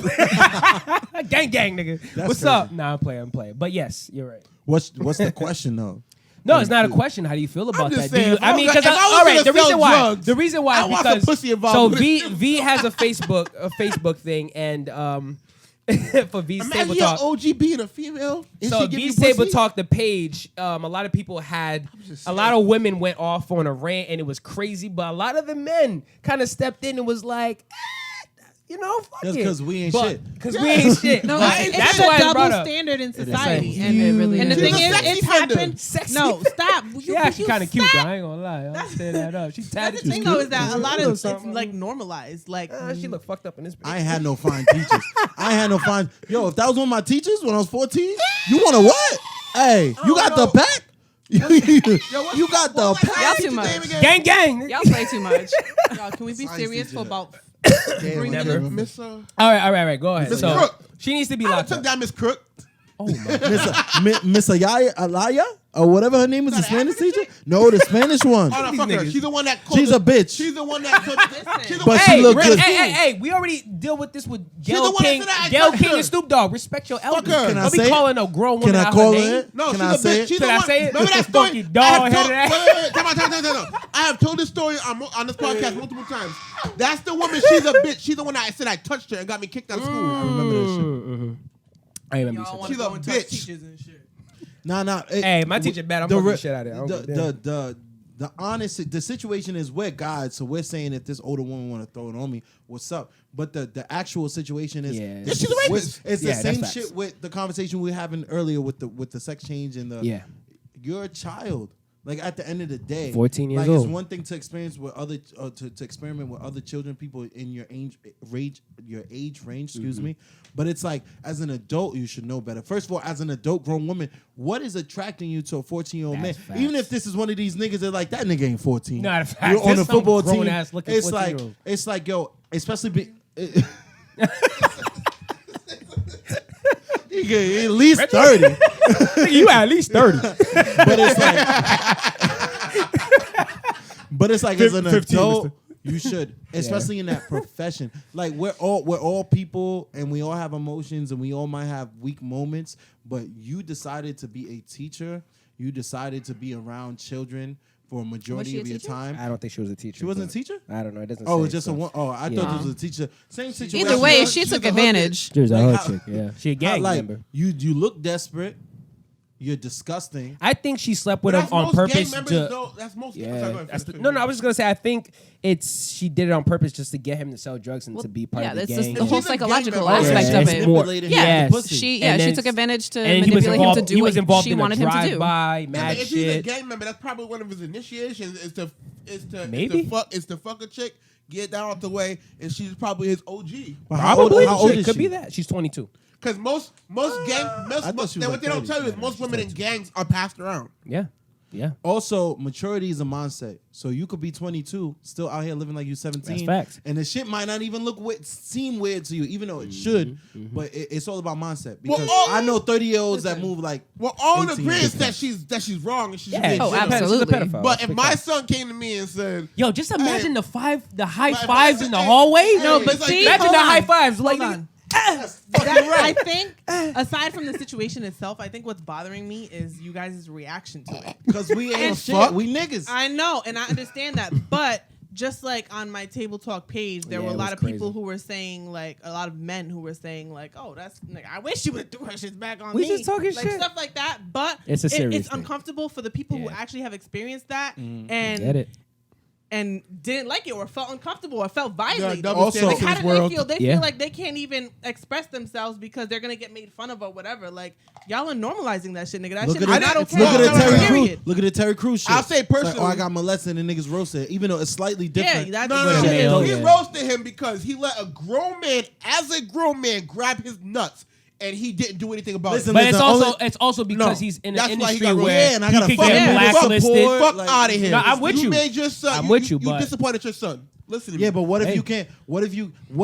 gang, gang, nigga. That's What's crazy. up? Nah, I'm playing. But yes, you're right. What's the question though? No, it's not a question. How do you feel about just that? saying, if I was Because gonna- if I was all right, gonna sell drugs, the reason why I is want some because pussy involved so with V has a Facebook thing, and for V's Imagine Table your Talk. OG being a female. And So she give you V's Table pussy? Talk, the page, a lot of people had, a lot of women went off on a rant, and it was crazy, but a lot of the men kind of stepped in and was like, you know, fuck That's it. 'cause we ain't But- shit. Because we ain't shit. No, But it's that's a why it's double brought up. standard in is. society, And it really and the is. thing She's is, a sexy it's offender. happened. Sexy. No, stop. She actually kind of cute, though. stop. I ain't gonna lie. I'm setting that up. She That's tatted. the thing, though, is that a lot of it's something. like normalized. Like She look fucked up in this. I ain't had no fine teachers. I ain't had no fine. Yo, if that was one of my teachers when I was 14, you want to what? Hey, you got the pack? You got the pack? Y'all too much. Gang, gang. Y'all play too much. Y'all, can we be Science serious teacher. for about Damn, Never. Miss All right. Go ahead. Miss So Crook. she needs to be I locked took up. down Miss Crook. Oh my. Miss Alaya or whatever her name is, the that Spanish African teacher? No, the Spanish one. Oh, no, fuck her. She's the one that. She's a bitch. She's the one that. She's the But one she Hey, look Rick, good. hey, we already deal with this with the Gail one that King, said I Gail touched King her. and Snoop Dogg. Respect your elders. her. Can I Don't say be it? calling a grown woman Can I out call her her name. it? No, Can she's I a say bitch. it? She's Can the I one. say it? Remember that story? Funky dog-headed ass. Wait. Come on. I have told this story on this podcast multiple times. That's the woman. She's a bitch. She's the one that said I touched her and got me kicked out of school. I remember that shit. I remember you y'all said want that. to She's go a and touch bitch. teachers and shit? Nah. Hey, my teacher bad. I'm fucking the shit out of it. I don't give a damn. The honest, the situation is we're God, so we're saying if this older woman want to throw it on me, what's up? But the actual situation is, Yeah. She's a rapist. it's the Yeah, that's same facts. shit with the conversation we were having earlier with the sex change and the Yeah. You're a child. Like at the end of the day, 14 years like, old. It's one thing to experience with other to experiment with other children, people in your age range, excuse me. But it's like as an adult, you should know better. First of all, as an adult grown woman, what is attracting you to a 14-year-old man? That's facts. Even if this is one of these niggas that like that nigga ain't 14. Nah, the facts. You're on There's the some football team. grown-ass looking It's like 14-year-old. yo, especially be. He get at least 30. You at least 30. But it's like as an 15, adult, you should, especially in that profession. Like we're all people, and we all have emotions, and we all might have weak moments. But you decided to be a teacher. You decided to be around children for a majority she a of your teacher? time. I don't think she was a teacher. She wasn't a but teacher? I don't know. It doesn't. Oh, say, it's just so. a one. Oh, I Yeah. thought this was a teacher. Same situation. Either way, she she's took a hood advantage. She was a Like hood how- chick. Yeah, she a gang like member. you look desperate. You're disgusting. I think she slept with But him that's on most purpose. gang members, though. That's most. Yeah, Sorry, go ahead, that's finish. no. I was just gonna say. I think she did it on purpose just to get him to sell drugs and to be part yeah, of the that's gang. just the whole She's a gang psychological member. aspect Yeah, of it's it. more- Manipulated Yeah, him with the pussy. she And then- took advantage to and he was manipulate him involved. to do He was what involved she in a wanted him to do. drive-by, mad If he's a shit. gang member, that's probably one of his initiations. Maybe. Is to fuck a chick, get down out the way, and she's probably his OG. But Probably. how old Shit, is could she? be that. She's 22. Because most gang, I thought she was what like they don't 30. tell you is most women in gangs are passed around. Yeah. Also, maturity is a mindset. So you could be 22, still out here living like you 17. That's facts. And the shit might not even seem weird to you, even though it should. But it's all about mindset. Because I know 30-year-olds that move like. We're all in 18 agreement different. that she's wrong and she's Yeah. being Oh, jealous. absolutely. She's a pedophile. But if Big my time. son came to me and said, Yo, just imagine Hey. the high But- fives in the hey, hallway. hey, No, but it's like see, this. Imagine hold the on. high fives. Like, Hold on. I think, aside from the situation itself, I think what's bothering me is you guys' reaction to it. Because we ain't And shit. fuck. We niggas. I know, and I understand that, but just like on my table talk page, there Yeah, were a it lot was of crazy. people who were saying, like, a lot of men who were saying, like, oh, that's, like, I wish she would have threw her shit back on We me. just talking like, shit. stuff like that. But It's a serious it's thing. uncomfortable for the people who Yeah. actually have experienced that. Get And it. and didn't like it or felt uncomfortable or felt violated. double Also- standards Like, in how this do they world. feel? They Yeah. feel like they can't even express themselves because they're gonna get made fun of or whatever. Like y'all are normalizing that shit, nigga. That Look shit at is it. not okay. Look at the No, Terry Crews. Period. Look at the Terry Crews shit. I'll say It's like, personally- I got molested and niggas roasted it, even though it's slightly different. Yeah, No, that no, shit no. is. He Yeah. roasted him because he let a grown man, as a grown man, grab his nuts, and he didn't do anything about Listen, it. But it's only- also because No, he's in that's an why he industry got where roasted. Yeah, and I he gotta could fuck get him. blacklisted. Fuck like- out of here. No, I'm with you. made your son. I'm with you, You but- disappointed your son. Listen to me. Yeah, but what if Hey. you can't? What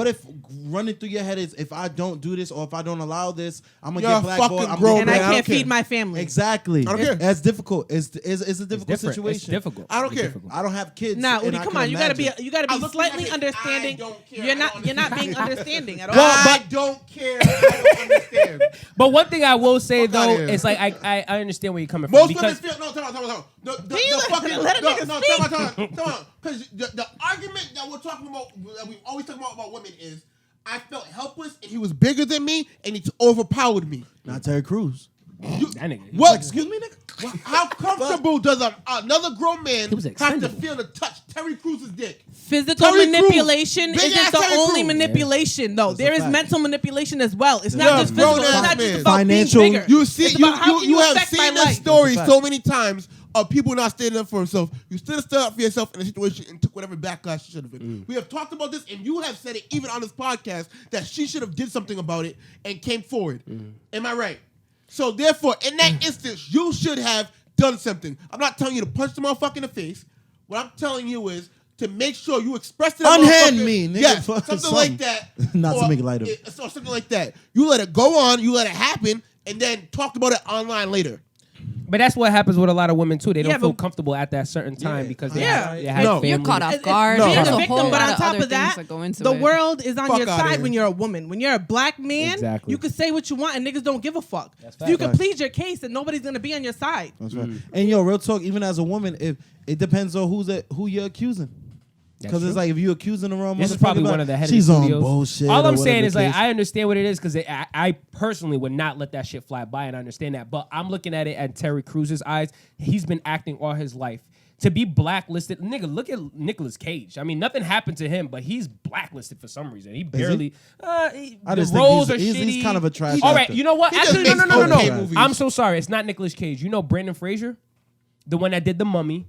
if running through your head is if I don't do this or if I don't allow this, I'm gonna You're get a blackballed. fucking I'm grown getting And I man. I don't can't care. feed my family. Exactly. I don't care. That's difficult. It's a It's difficult different. situation. It's difficult. I don't It's care. difficult. I don't have kids. Nah, and Udi, I come can on. You gotta be imagine. slightly I understanding. don't care. You're I not. don't You're not being understand. understanding at all. I don't care. I don't understand. But one thing I will say Fuck outta though here. is like I understand where you're coming from Most women because feel no. Come on. The you fucking let a nigga no. speak? Come on. Because the argument that we're talking about, that we always talk about women is, I felt helpless and he was bigger than me and he overpowered me. Not Terry Crews. that nigga. What? Excuse me, nigga. How comfortable does another grown man He was have to expendable. feel to touch Terry Crews' dick? Physical Terry Crews. manipulation Big isn't ass the Terry only Crews. manipulation, though. That's a There is fact. mental manipulation as well. It's Yeah, not just physical. It's grown-ass not just man. about Financial- being bigger. You see, It's about how can you have affect my seen this life. story That's a so fact. many times of people not standing up for themselves. You stood up for yourself in a situation and took whatever backlash you should have been. We have talked about this, and you have said it even on this podcast that she should have did something about it and came forward. Am I right? So therefore, in that instance, you should have done something. I'm not telling you to punch the motherfucker in the face. What I'm telling you is to make sure you express it. Unhand me, nigga. Yes, Fuck something like something. that. Not to Or make it lighter. or something like that. You let it go on. You let it happen, and then talk about it online later. But that's what happens with a lot of women too. They don't Yeah, feel but- comfortable at that certain time Yeah. because they Yeah. have, they have No. family. You're caught off It's guard. no, being There's a a victim, whole but lot on of top other of that, things that go into the it. world is on Fuck your outta side here. when you're a woman. When you're a black man, Exactly. you can say what you want and niggas don't give a fuck. That's So you fact. can plead your case and nobody's gonna be on your side. That's right. And yo, real talk. Even as a woman, if it depends on who you're accusing. Because it's true. like if you accusing the wrong This is motherfucker, probably like, one of the head she's of the on studios. bullshit. All or I'm whatever saying the is like case. I understand what it is because I personally would not let that shit fly by and I understand that. But I'm looking at it at Terry Crews' eyes. He's been acting all his life. To be blacklisted, nigga, look at Nicolas Cage. I mean, nothing happened to him, but he's blacklisted for some reason. He barely. I The just roles think are he's shitty. kind of a trash All right, actor. you know what? He just Actually, no, makes no. okay movies. I'm so sorry. It's not Nicolas Cage. You know Brandon Fraser, the one that did The Mummy.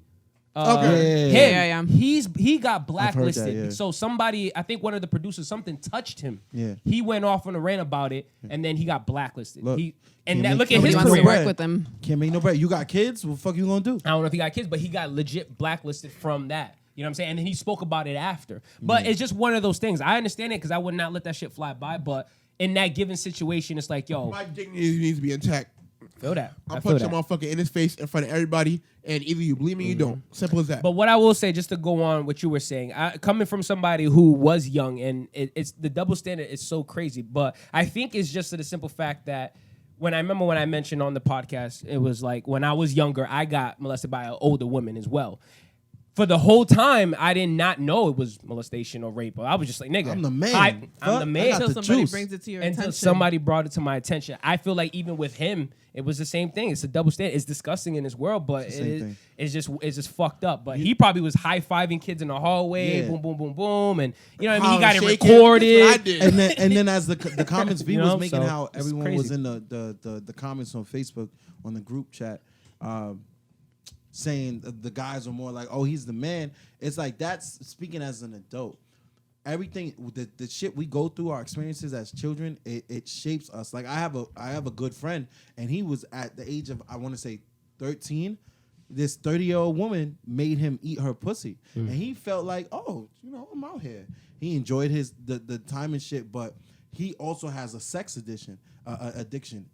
Okay. Him, Yeah. he got blacklisted. yeah. So somebody, I think one of the producers, something touched him. Yeah. He went off on a rant about it, and then he got blacklisted. Look, And can't that, make look at nobody his Nobody wants to career. bread. work with them. Can't make no bread. You got kids? What the fuck you gonna do? I don't know if he got kids, but he got legit blacklisted from that. You know what I'm saying? And then he spoke about it after. But it's just one of those things. I understand it because I would not let that shit fly by. But in that given situation, it's like, yo, My dignity needs to be intact. feel that. I I'll feel punch a that. motherfucker in his face in front of everybody, and either you believe me or you don't. Simple as that. But what I will say, just to go on what you were saying, coming from somebody who was young, and it's the double standard is so crazy. But I think it's just the simple fact that when I mentioned on the podcast, it was like when I was younger, I got molested by an older woman as well. For the whole time, I did not know it was molestation or rape. I was just like, nigga, I'm the man. I'm Fuck, the I man. got Until the somebody juice. brings it to your Until attention. somebody brought it to my attention. I feel like even with him, it was the same thing. It's a double standard. It's disgusting in this world, but It's the same thing. it's just fucked up. But he probably was high fiving kids in the hallway, Yeah. boom, boom, boom, boom, and you know what I mean. He Power got it shaking. recorded. That's what I did. And then as the comments V You was know, making so how it's everyone crazy. was in the comments on Facebook on the group chat saying the guys are more like, oh, he's the man. It's like that's speaking as an adult. Everything the shit we go through, our experiences as children, it shapes us. Like I have a good friend, and he was at the age of I want to say 13. This 30-year-old woman made him eat her pussy, and he felt like, oh, I'm out here. He enjoyed the time and shit, but he also has a sex addiction,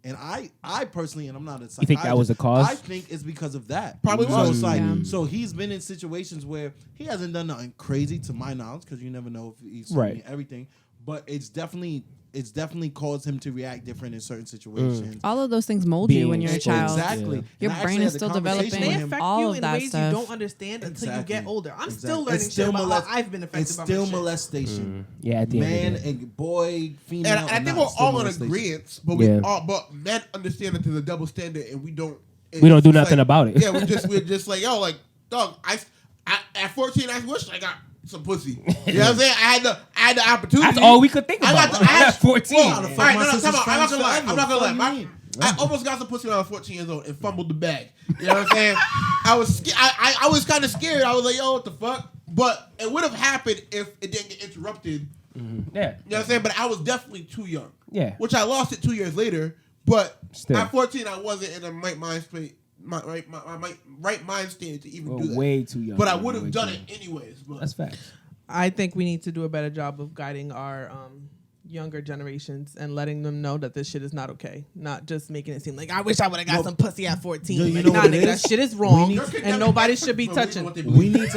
and I personally, and I'm not a psychologist, You think that was the cause? I think it's because of that. Probably so was. It's like, Yeah. so he's been in situations where he hasn't done nothing crazy to my knowledge, because you never know if he's Right. doing everything. But it's definitely caused him to react different in certain situations. All of those things mold you when Being you're a exposed. child. Exactly. Yeah. Your And I brain actually is had still a conversation developing. with They him. affect all you of in that ways stuff. you don't understand until you Exactly. get older. I'm Exactly. still learning It's shit still about how I've been affected It's by still my shit. molestation. Yeah, at the end Man of the day. and boy, female. And I or think not, we're still all in molestation. agreement, but Yeah. but men understand that there's a double standard, and we don't. We don't do it's nothing like- about it. Yeah, we're just like, yo, like, dog, I At 14, I wish I got some pussy. You know what I'm saying? I had the opportunity. That's all we could think about. I had 14. Well, All right, no, come on. I'm not gonna lie. forever. I'm not gonna What do lie. you mean? I almost got some pussy when I was 14 years old and fumbled the bag. You know what I'm saying? I was I was kind of scared. I was like, yo, what the fuck? But it would have happened if it didn't get interrupted. Yeah. You know what I'm saying? But I was definitely too young. Yeah. Which I lost it 2 years later. But Still. at 14, I wasn't in a right mind state. My right mind state to even do that. Way too young. But I would have done it anyways. But That's facts. I think we need to do a better job of guiding our younger generations and letting them know that this shit is not okay. Not just making it seem like I wish I would have got some pussy at 14. Yo, you Like, know nah, what it nigga, that is? shit is wrong, We need- and nobody should be touching. We need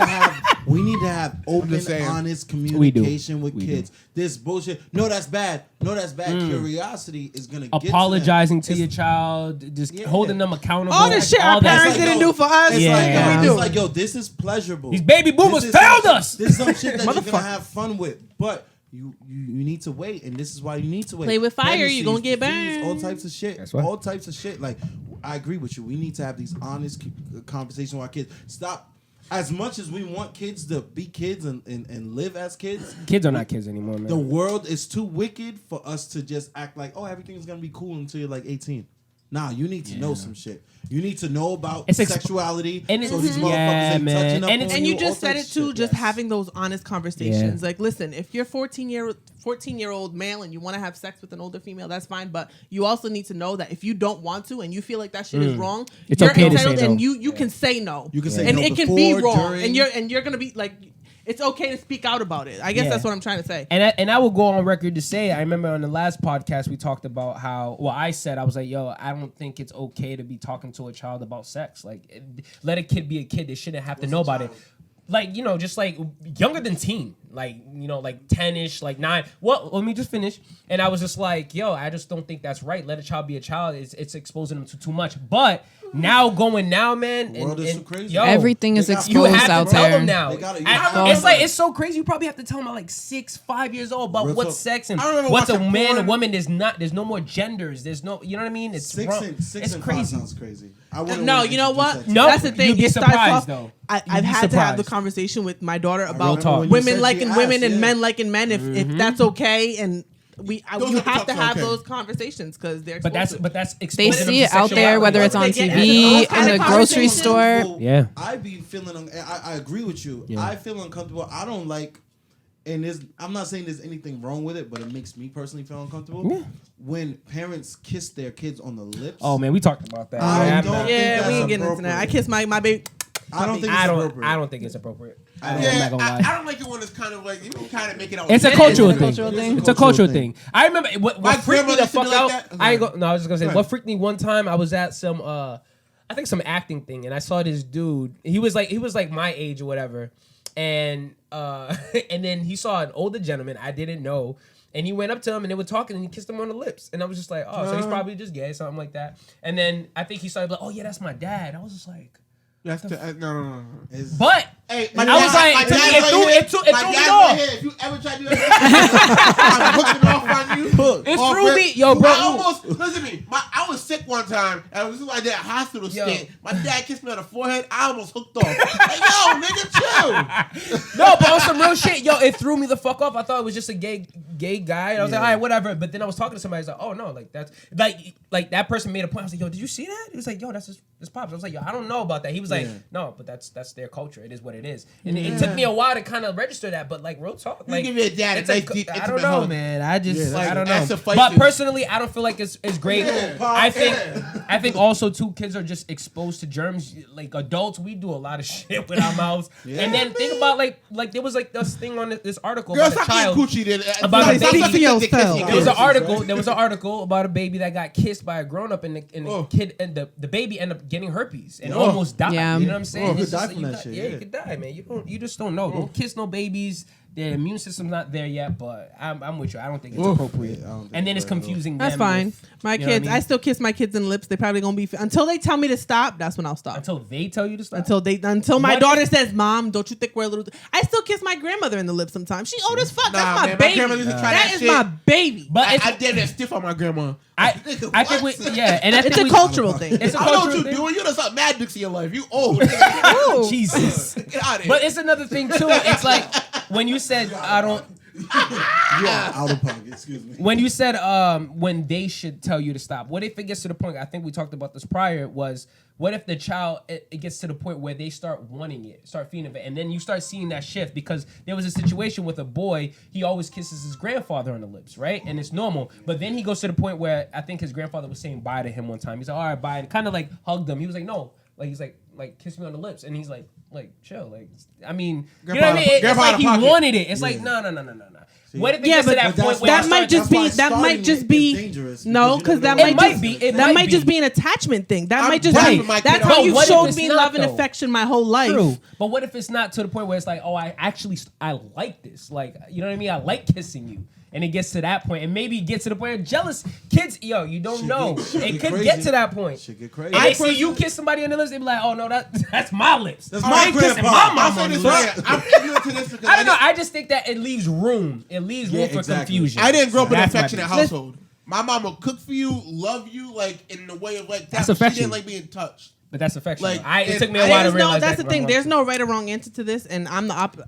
to have open, just saying. honest We do. communication with We kids. This bullshit. No, that's bad. No, that's bad. Curiosity is gonna get Apologizing to them. your child, just Yeah. holding them accountable. All the shit all our that parents stuff. didn't do for us. It's Yeah. like, Yeah. we do. it's like, yo, this is pleasurable. These baby boomers This is failed some- us. This is some shit that you're Motherfucker. gonna have fun with, but you need to wait, and this is why you need to wait. Play with fire, Pregnancies, you gonna get disease, burned. all types of shit. That's right. All types of shit. Like, I agree with you. We need to have these honest conversations with our kids. Stop. As much as we want kids to be kids and live as kids, Kids are not kids anymore, man. the world is too wicked for us to just act like, oh, everything's gonna be cool until you're like 18. Nah, you need to know some shit. You need to know about It's sexuality. and so it's- these motherfuckers yeah, ain't man. touching up And on And you all just said types it of too, shit. just Yes. having those honest conversations. Yeah. Like, listen, if you're 14-year-old male and you want to have sex with an older female, that's fine. But you also need to know that if you don't want to and you feel like that shit is wrong, It's you're okay to say entitled no. and you can say no. You can say and no it can be before, wrong, during. and you're gonna be like, it's okay to speak out about it. I guess Yeah. that's what I'm trying to say. And I will go on record to say, I remember on the last podcast we talked about how, well, I said, I was like, yo, I don't think it's okay to be talking to a child about sex. Like, let a kid be a kid. They shouldn't have to know about it. Like, you know, just like younger than teen, like, you know, like 10-ish, like 9. Well, let me just finish. And I was just like, yo, I just don't think that's right. Let a child be a child. It's exposing them to too much. But now, man. The world is so crazy. Yo, Everything is they got- you exposed have out to tell there. them now. They gotta- And you it's have like to. it's so crazy. You probably have to tell them at like 6, 5 years old about Real what's talk. sex and I remember what's a watching man porn. and woman. There's no more genders. There's no, you know what I mean? It's Six wrong. and It's five crazy. sounds crazy. I wouldn't No, wanna you know introduce what? that to No, That's the thing. you'd be It starts surprised, off. though. I've You'd be had to have the surprised. conversation with my daughter Real about talk. When you women said liking she women asked, and yeah. men liking men. If that's okay, and Those you are the have to talks have okay. those conversations because they're. But exposed to it. that's They exposing see them it to out there, sexuality. whether it's on They get TV, those kind in of the grocery conversations. store. Yeah. I be feeling. I agree with you. Yeah. I feel uncomfortable. I don't like. And I'm not saying there's anything wrong with it, but it makes me personally feel uncomfortable Yeah. when parents kiss their kids on the lips. Oh man, we talked about that. I Yeah, don't man. think Yeah, that's we ain't getting into that. I kiss my baby. I don't think I it's don't. appropriate. I don't think it's appropriate. I'm Yeah, not gonna lie. I don't like it when it's kind of like you can kind of make it out. It's a It is cultural a thing. cultural thing. It's a cultural thing. I remember what My freaked me grandmother the fuck used to be out. like that. I ain't go, no, I was just gonna say Right. what freaked me one time. I was at some, I think some acting thing, and I saw this dude. He was like my age or whatever, and and then he saw an older gentleman I didn't know. And he went up to him and they were talking and he kissed him on the lips. And I was just like, oh, so he's probably just gay, something like that. And then I think he started like, oh yeah, that's my dad. I was just like, That's no. It's- but Hey, I was like, to me, it threw me off. If you ever try to do that, I'm hooking off on you. It Off threw rip. me, yo, bro. I almost listen to me. I was sick one time. And this is why I did a hospital Yo. stint. My dad kissed me on the forehead. I almost hooked off. Like, yo, nigga, chill. No, but on some real shit, yo, it threw me the fuck off. I thought it was just a gay guy. And I was like, all right, whatever. But then I was talking to somebody. I was like, oh no, like that's like that person made a point. I was like, yo, did you see that? He was like, yo, that's his pops. I was like, yo, I don't know about that. He was like, no, but that's their culture. It is what it is. And it took me a while to kind of register that. But like real talk, You like give your dad a it's nice, deep, I intimate don't know, hug. man. I just Yeah, I don't that know. suffices. But personally, I don't feel like it's great. Yeah, I think also too kids are just exposed to germs. Like adults, we do a lot of shit with our mouths. And then think about like there was like this thing on this article Girl, about a stop eating child. coochie then. About a Stop baby. sucking dick kissing There was kids. an article about a baby that got kissed by a grown up and the Oh. kid and the baby ended up getting herpes and almost died. Yeah. You know what I'm saying? Oh, It's could die just from like, that shit, Yeah, yeah. you could die, man. You just don't know. Don't kiss no babies. their immune system's not there yet, but I'm with you. I don't think it's appropriate. I don't think And then it's it's right at all. confusing. That's them fine. with- My you know what kids, I mean? I still kiss my kids in the lips. They probably gonna be until they tell me to stop. That's when I'll stop. Until they tell you to stop. Until my What daughter if- says, "Mom, don't you think we're a little?" I still kiss my grandmother in the lips sometimes. She old as fuck. Nah, That's my man, my baby. grandmother used to try That that is shit. my baby. But I it's, did that stiff on my grandma. I think we, yeah, and I It's think a cultural thing. It's a I know what cultural you thing. doing. You done something mad dicks in your life. You old. Jesus. Get out of here. But it's another thing too. It's like when you said I don't. You are out of pocket. Excuse me. When you said when they should tell you to stop, what if it gets to the point? I think we talked about this prior. Was what if the child it gets to the point where they start wanting it, start feeding it, and then you start seeing that shift because there was a situation with a boy. He always kisses his grandfather on the lips, right, and it's normal. But then he goes to the point where I think his grandfather was saying bye to him one time. He's like, all right, bye, and kind of like hugged him. He was like, no, like he's like kiss me on the lips, and he's like chill, like I mean, you know what I mean? It's like he wanted it. It's like no. What if it gets to that point where that might just be no, because that might just be an attachment thing. That might just be that's how you showed me love and affection my whole life. True. But what if it's not to the point where it's like, oh, I like this, like you know what I mean? I like kissing you. And it gets to that point, and maybe it gets to the point of jealous kids. Yo, you don't know. It could get to that point. Shit get crazy. And they see you kiss somebody on the lips, they be like, "Oh no, that's my lips. That's my grandpa. I'll say this right. I'm ignorant to this because I don't know. I just think that it leaves room. It leaves room for confusion. I didn't grow up in an That's my affectionate thing. household. My mom will cook for you, love you, like in the way of like that. That's She affection. didn't like being touched. But that's affection. Like, It took me a while to realize that's that. the thing. There's no right or wrong answer to this, and I'm the opposite.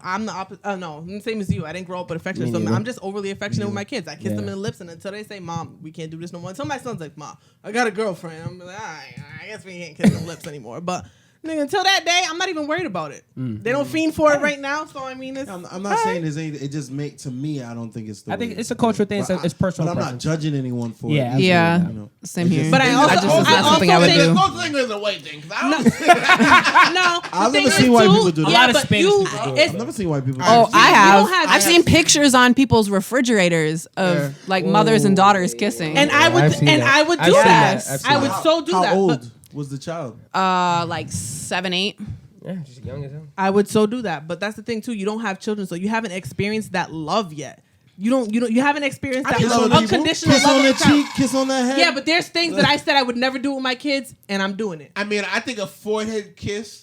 No, same as you. I didn't grow up with affection, so I'm just overly affectionate with my kids. I kiss them in the lips, and until they say, "Mom, we can't do this no more." Until my son's like, "Mom, I got a girlfriend," I'm like, I guess we can't kiss the lips anymore. But nigga, until that day, I'm not even worried about it. They don't fiend for it right now, so I mean, it's. I'm not saying there's anything. It just make to me. I don't think it's the. I think way. it's a cultural thing. But It's personal. But I'm not preference. judging anyone for Yeah, it. absolutely. Yeah. You know, Same it's here. just- But I also, just- it's not something I would do. No thing is a white thing. 'Cause I don't. No, I've the never thing seen is, white too, people do that. A lot of but Spanish you- people do it. it's- I've never seen white people. Oh, do I that. have. have- I've seen pictures on people's refrigerators of like mothers and daughters kissing. and I would I've seen that. I would I've do seen that. that. I've seen I would that. so do How that. but- old was the child? like 7, 8. Yeah, just young as hell. I would so do that, but that's the thing too. You don't have children, so you haven't experienced that love yet. You haven't experienced that Kiss love, on the unconditional kiss love. on the of a child. cheek, kiss on the head. Yeah, but there's things that I said I would never do with my kids, and I'm doing it. I mean, I think a forehead kiss.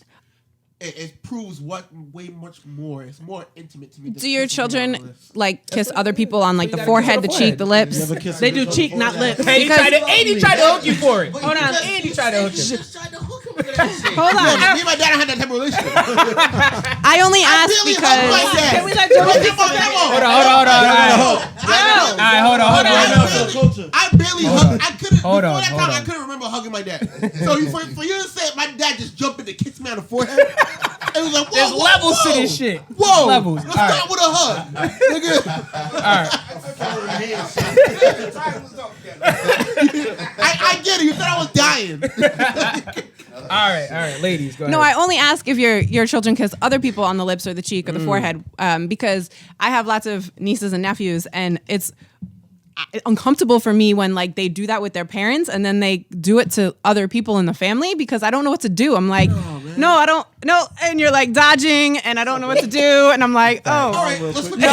It proves way much more. It's more intimate to me. Do your children Than like kiss other people on like you the gotta forehead, kiss the on the cheek, the lips? You ever kiss They on do the cheek, not forehead? lips. Andy tried to hook you for it. Hold on, Andy tried to hook you. Just tried to hook him with that shit. Hold on. Me and my dad had that type of relationship. I only ask really because hugged my dad. Can we let Joey Look speak at my for that? demo. Hold on. All right, hold on. I barely hugged. I couldn't. Hold Before on, that hold time, on. I couldn't remember hugging my dad. So for you to say my dad just jumped in to kiss me on the forehead, it was like whoa, There's whoa, levels whoa. to this shit. Whoa, Levels. Let's All start with a hug, nigga. I get it. You thought I was dying. All right, ladies, go ahead. no, I only ask if your children kiss other people on the lips or the cheek or the forehead, because I have lots of nieces and nephews, and it's uncomfortable for me when like they do that with their parents and then they do it to other people in the family because I don't know what to do. I'm like, no, I don't know, and you're like dodging, and I don't know what to do, and I'm like, oh. All right, let's put No,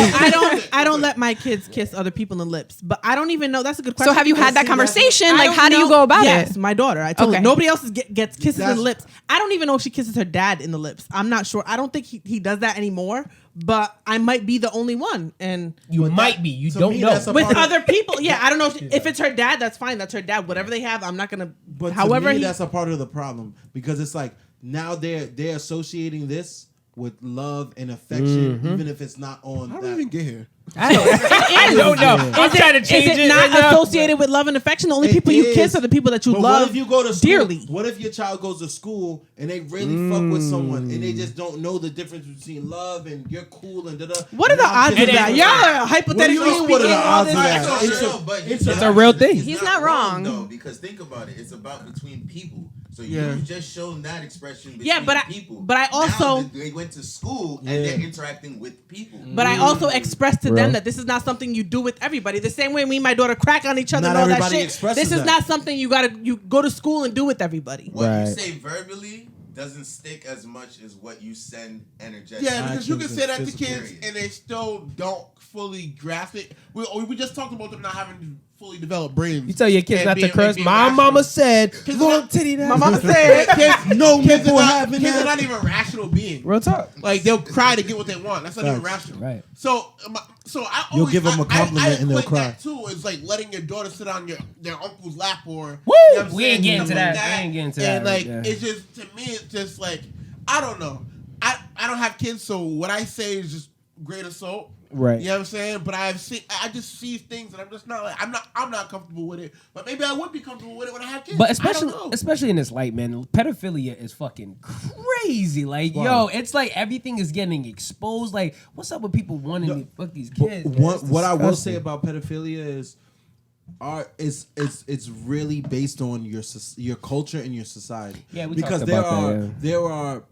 I don't let my kids kiss other people in the lips, but I don't even know. That's a good question. So have you had that conversation? I Like, don't how do you know- go about yes, it? my daughter. I told her Okay. nobody else gets kisses in That's- the lips. I don't even know if she kisses her dad in the lips. I'm not sure. I don't think he does that anymore. But I might be the only one, and You might be. You to don't me, know. that's a with part of- other people, yeah, I don't know if it's her dad. That's fine. That's her dad. Whatever they have, I'm not gonna. But however, to me, that's a part of the problem because it's like now they're associating this with love and affection, even if it's not on. How that. did we even get here? I don't know. I'm trying to change is it it. not right now. associated with love and affection? The only It people you kiss is. are the people that you But love what if you go to school, dearly. What if your child goes to school and they really fuck with someone and they just don't know the difference between love and you're cool and da-da? What are the odds of And that? then- Y'all are What do you hypothetically mean, what are speaking. the All odds this of that? That's It's not a- real, but it's a real thing. He's not wrong. though, because think about it. It's about between people. So Yeah. you just shown that expression between Yeah, but people. I also- now they went to school and they're interacting with people. But I also expressed to Real. them that this is not something you do with everybody. The same way me and my daughter crack on each other Not and all that everybody shit. expresses This is that. not something you go to school and do with everybody. What Right. you say verbally doesn't stick as much as what you send energetically. Yeah, because you can say that to physical kids period. and they still don't fully grasp it. We just talked about them not having fully developed brains. You tell your kids and not to being- curse. and being My rational. mama said, Kids "Long are not- titty." My mama said, No kids nipple are not, having kids are that. not even rational beings. Real talk. Like they'll cry to get what they want. That's not even Facts. rational. Right. So I You'll always, give them a compliment I and they'll equate cry. That too is like letting your daughter sit on their uncle's lap or Woo! you know what I'm We saying? ain't getting Stuff to like that. We ain't getting to and that. like Yeah. it's just to me it's just like I don't know. I don't have kids, so what I say is just great assault. Right. You know what I'm saying? But I just see things and I'm just not like I'm not comfortable with it. But maybe I would be comfortable with it when I have kids. But I don't know. especially in this light, man, pedophilia is fucking crazy. Like, yo, it's like everything is getting exposed. Like, what's up with people wanting to fuck these kids? man? What I will say Disgusting. about pedophilia is, it's really based on your culture and your society. Yeah, we because talked about that, there are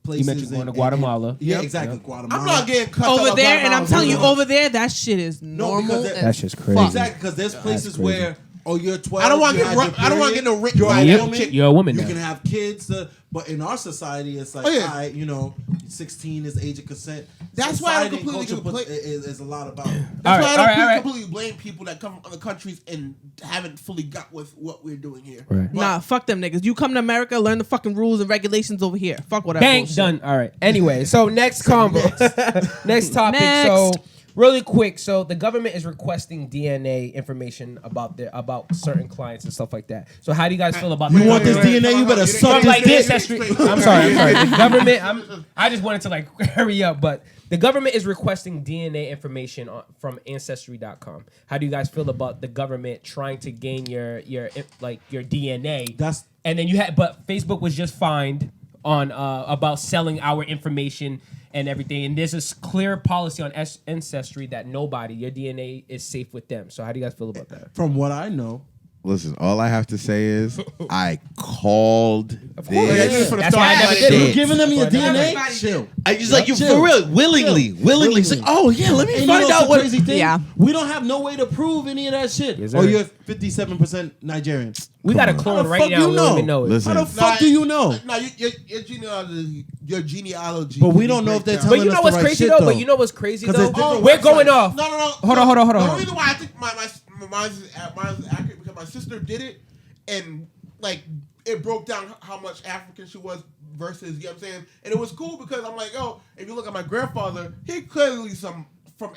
places. You mentioned going to in- Guatemala. yeah, Yep. exactly. Yep. Guatemala. I'm not getting cut over there, and I'm telling you, over there, that shit is No, normal. because as That's just crazy. Exactly, because there's places crazy. where you're 12. I don't want to you get had your I don't want to period, get no Rick. You're a Yep. woman. You're a woman You now. can have kids, but in our society, it's like, Oh, yeah. all right, 16 is age of consent. That's why I Society and completely culture play- is a lot about it. That's All why right, I all right. don't completely blame people that come from other countries and haven't fully got with what we're doing here. Right. But- Nah, fuck them niggas. You come to America, learn the fucking rules and regulations over here. Fuck what I Bang, bullshit. done. All right. Anyway, so next combo. Next topic. So Next. really quick. So the government is requesting DNA information about certain clients and stuff like that. So how do you guys feel about You that? want this DNA? You better suck From like this dick. ancestry. I'm sorry. The government. I just wanted to like hurry up, but the government is requesting DNA information from Ancestry.com. How do you guys feel about the government trying to gain your DNA? And then but Facebook was just fined on about selling our information and everything. And there's a clear policy on Ancestry that your DNA is safe with them. So how do you guys feel about that? From what I know, Listen, all I have to say is I called this. That's why I never did shit. it. you giving them your DNA? Everybody Chill. I just like you Chill. for real, willingly. It's like, oh yeah, let me And find you know out the what. crazy thing? Yeah. We don't have no way to prove any of that shit. Yes, Or sir. you're 57% Nigerian. We got a How clone the right fuck now. you We don't know? even know it. Listen, How the fuck do you know? No, your genealogy. But we don't know if they're But telling you us know the what's right crazy shit, though? though. But you know what's crazy 'Cause though? there's different We're going off. No. Hold on. The only reason why I think mine's is accurate because my sister did it and like it broke down how much African she was versus, you know what I'm saying? And it was cool because I'm like, oh, if you look at my grandfather, he clearly from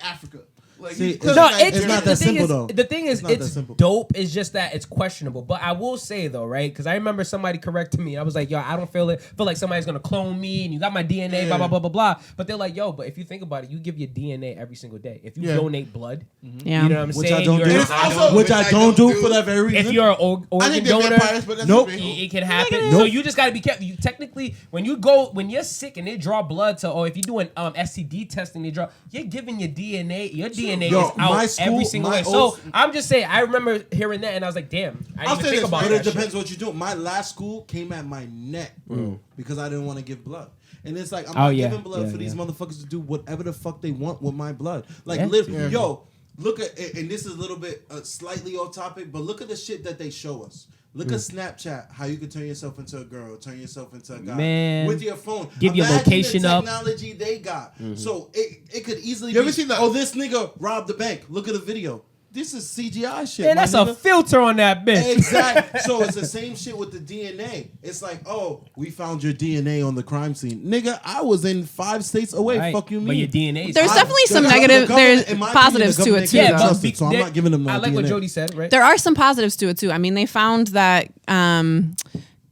Africa. Like, See, he's clearly No, Nigerian. it's not the that thing simple, is, though. The thing is, It's not that it's simple. dope. It's just that it's questionable. But I will say though, right? Because I remember somebody corrected me. I was like, yo, I don't feel like somebody's gonna clone me, and you got my DNA, blah blah blah blah blah. But they're like, yo, but if you think about it, you give your DNA every single day. If you donate blood, Yeah. you know what I'm Which saying? I don't You're- do. It's also- Which I don't do for that very reason. If you're an I organ think they're donor, vampires, but that's Nope. just me. it can happen. So you just gotta be careful. You technically, when you're sick and they draw blood or if you're doing STD testing, you're giving your DNA. Your DNA Yo, is out my school- every single my way. So old- I'm just saying, I remember hearing that and I was like, damn, I I'll didn't say even think this, about right? But that. it depends what you do. My last school came at my neck, bro, because I didn't want to give blood. And it's like, I'm not giving blood for these motherfuckers to do whatever the fuck they want with my blood. Like, yo, look at, and this is a little bit slightly off topic, but look at the shit that they show us. Look at Snapchat, how you can turn yourself into a girl, turn yourself into a guy Man. with your phone. Give your Imagine location the up. technology they got. So it could easily You be, ever seen that- oh, this nigga robbed the bank. Look at the video. This is CGI shit. Man, my that's nigga. a filter on that bitch. Exactly. So it's the same shit with the DNA. It's like, oh, we found your DNA on the crime scene. Nigga, I was in 5 states away. Right. Fuck you mean? But your DNA is There's out. definitely some the negative. government- There's in my positives opinion, to the it too. government though. can't trust it, so I'm not giving them no I like what DNA. Jody said, right? There are some positives to it too. I mean, they found that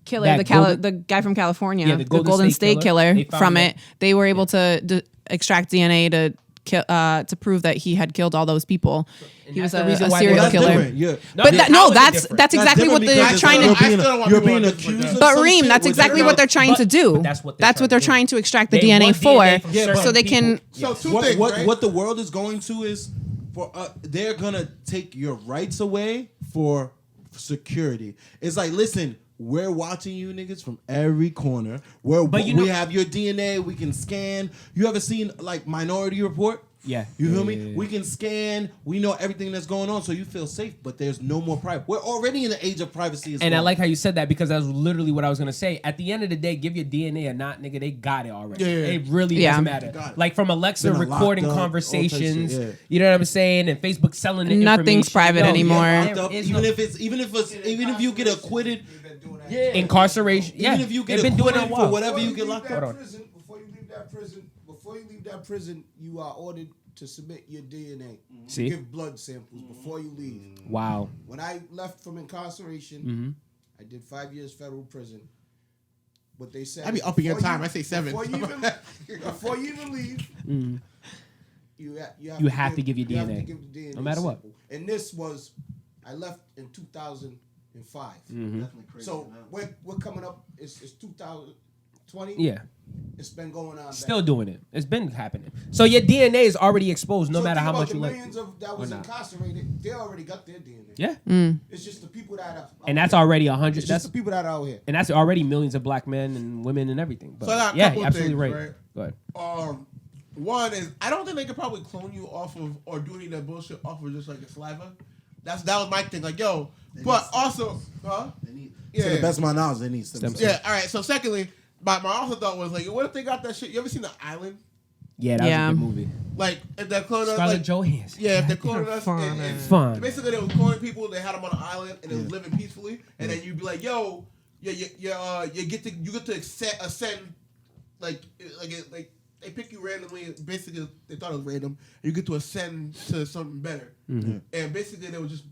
killer, That the guy from California, Yeah, the the Golden State Killer. They found From that. it, they were able to extract DNA to prove that he had killed all those people. He was that's the a reason why serial That's killer. different. Yeah. But how no, is it that's different? that's exactly what different they're because trying I to. still don't want You're people being on this accused like of But some Reem, shit that's with exactly different- what they're trying to do. but that's what they're That's what they're trying trying to extract the They DNA want for, DNA from certain so they can. So two what, things, what, right? what the world is going to is for they're gonna take your rights away for security. It's like, listen, we're watching you niggas from every corner. But you We know- have your DNA. We can scan. You ever seen like Minority Report? Yeah. You feel me? Yeah. We can scan. We know everything that's going on, so you feel safe. But there's no more private. We're already in the age of privacy. And I like how you said that because that's literally what I was gonna say. At the end of the day, give your DNA or not, nigga, they got it already. Yeah. It really doesn't matter. Like from Alexa Been recording locked up, conversations, all types of shit, you know what I'm saying, and Facebook selling the Nothing's information. private anymore. there is Even no- if you get acquitted, incarceration. Yeah, even if you get they've been doing acquitted it a for while. whatever you get locked up. Before you leave that prison, you are ordered to submit your DNA. See? Give blood samples before you leave. Wow. When I left from incarceration, I did 5 years federal prison. What they said, I be upping your time. I say 7. Before you even leave, you have to give your you have DNA. to give the DNA No matter what. sample. And this was, I left in 2005. So we're coming up. It's 2020. Yeah. It's been going on. Still doing it. It's been happening. So your DNA is already exposed, no matter how much you the like. millions that was incarcerated, they already got their DNA. Yeah. It's just the people that are. And that's already 100. It's That's just the people that are out here. and that's already millions of black men and women and everything. But So I got a yeah, couple you're of absolutely things, right. right? Go ahead. One is I don't think they could probably clone you off of or do any of that bullshit off of just like your saliva. That was my thing. Like, yo, but also, To the best of my knowledge, they need stem cells. Yeah. All right. So secondly, my also thought was like, what if they got that shit? You ever seen The Island? Yeah, that was a good movie. Like if they're cloning us, Scarlett like, Johansson. yeah, if they're cloning us, and Fun. basically they was cloning people. They had them on an island and they was living peacefully. And then you'd be like, yo, you get to ascend, like they pick you randomly. Basically, they thought it was random. And you get to ascend to something better. And basically, they were just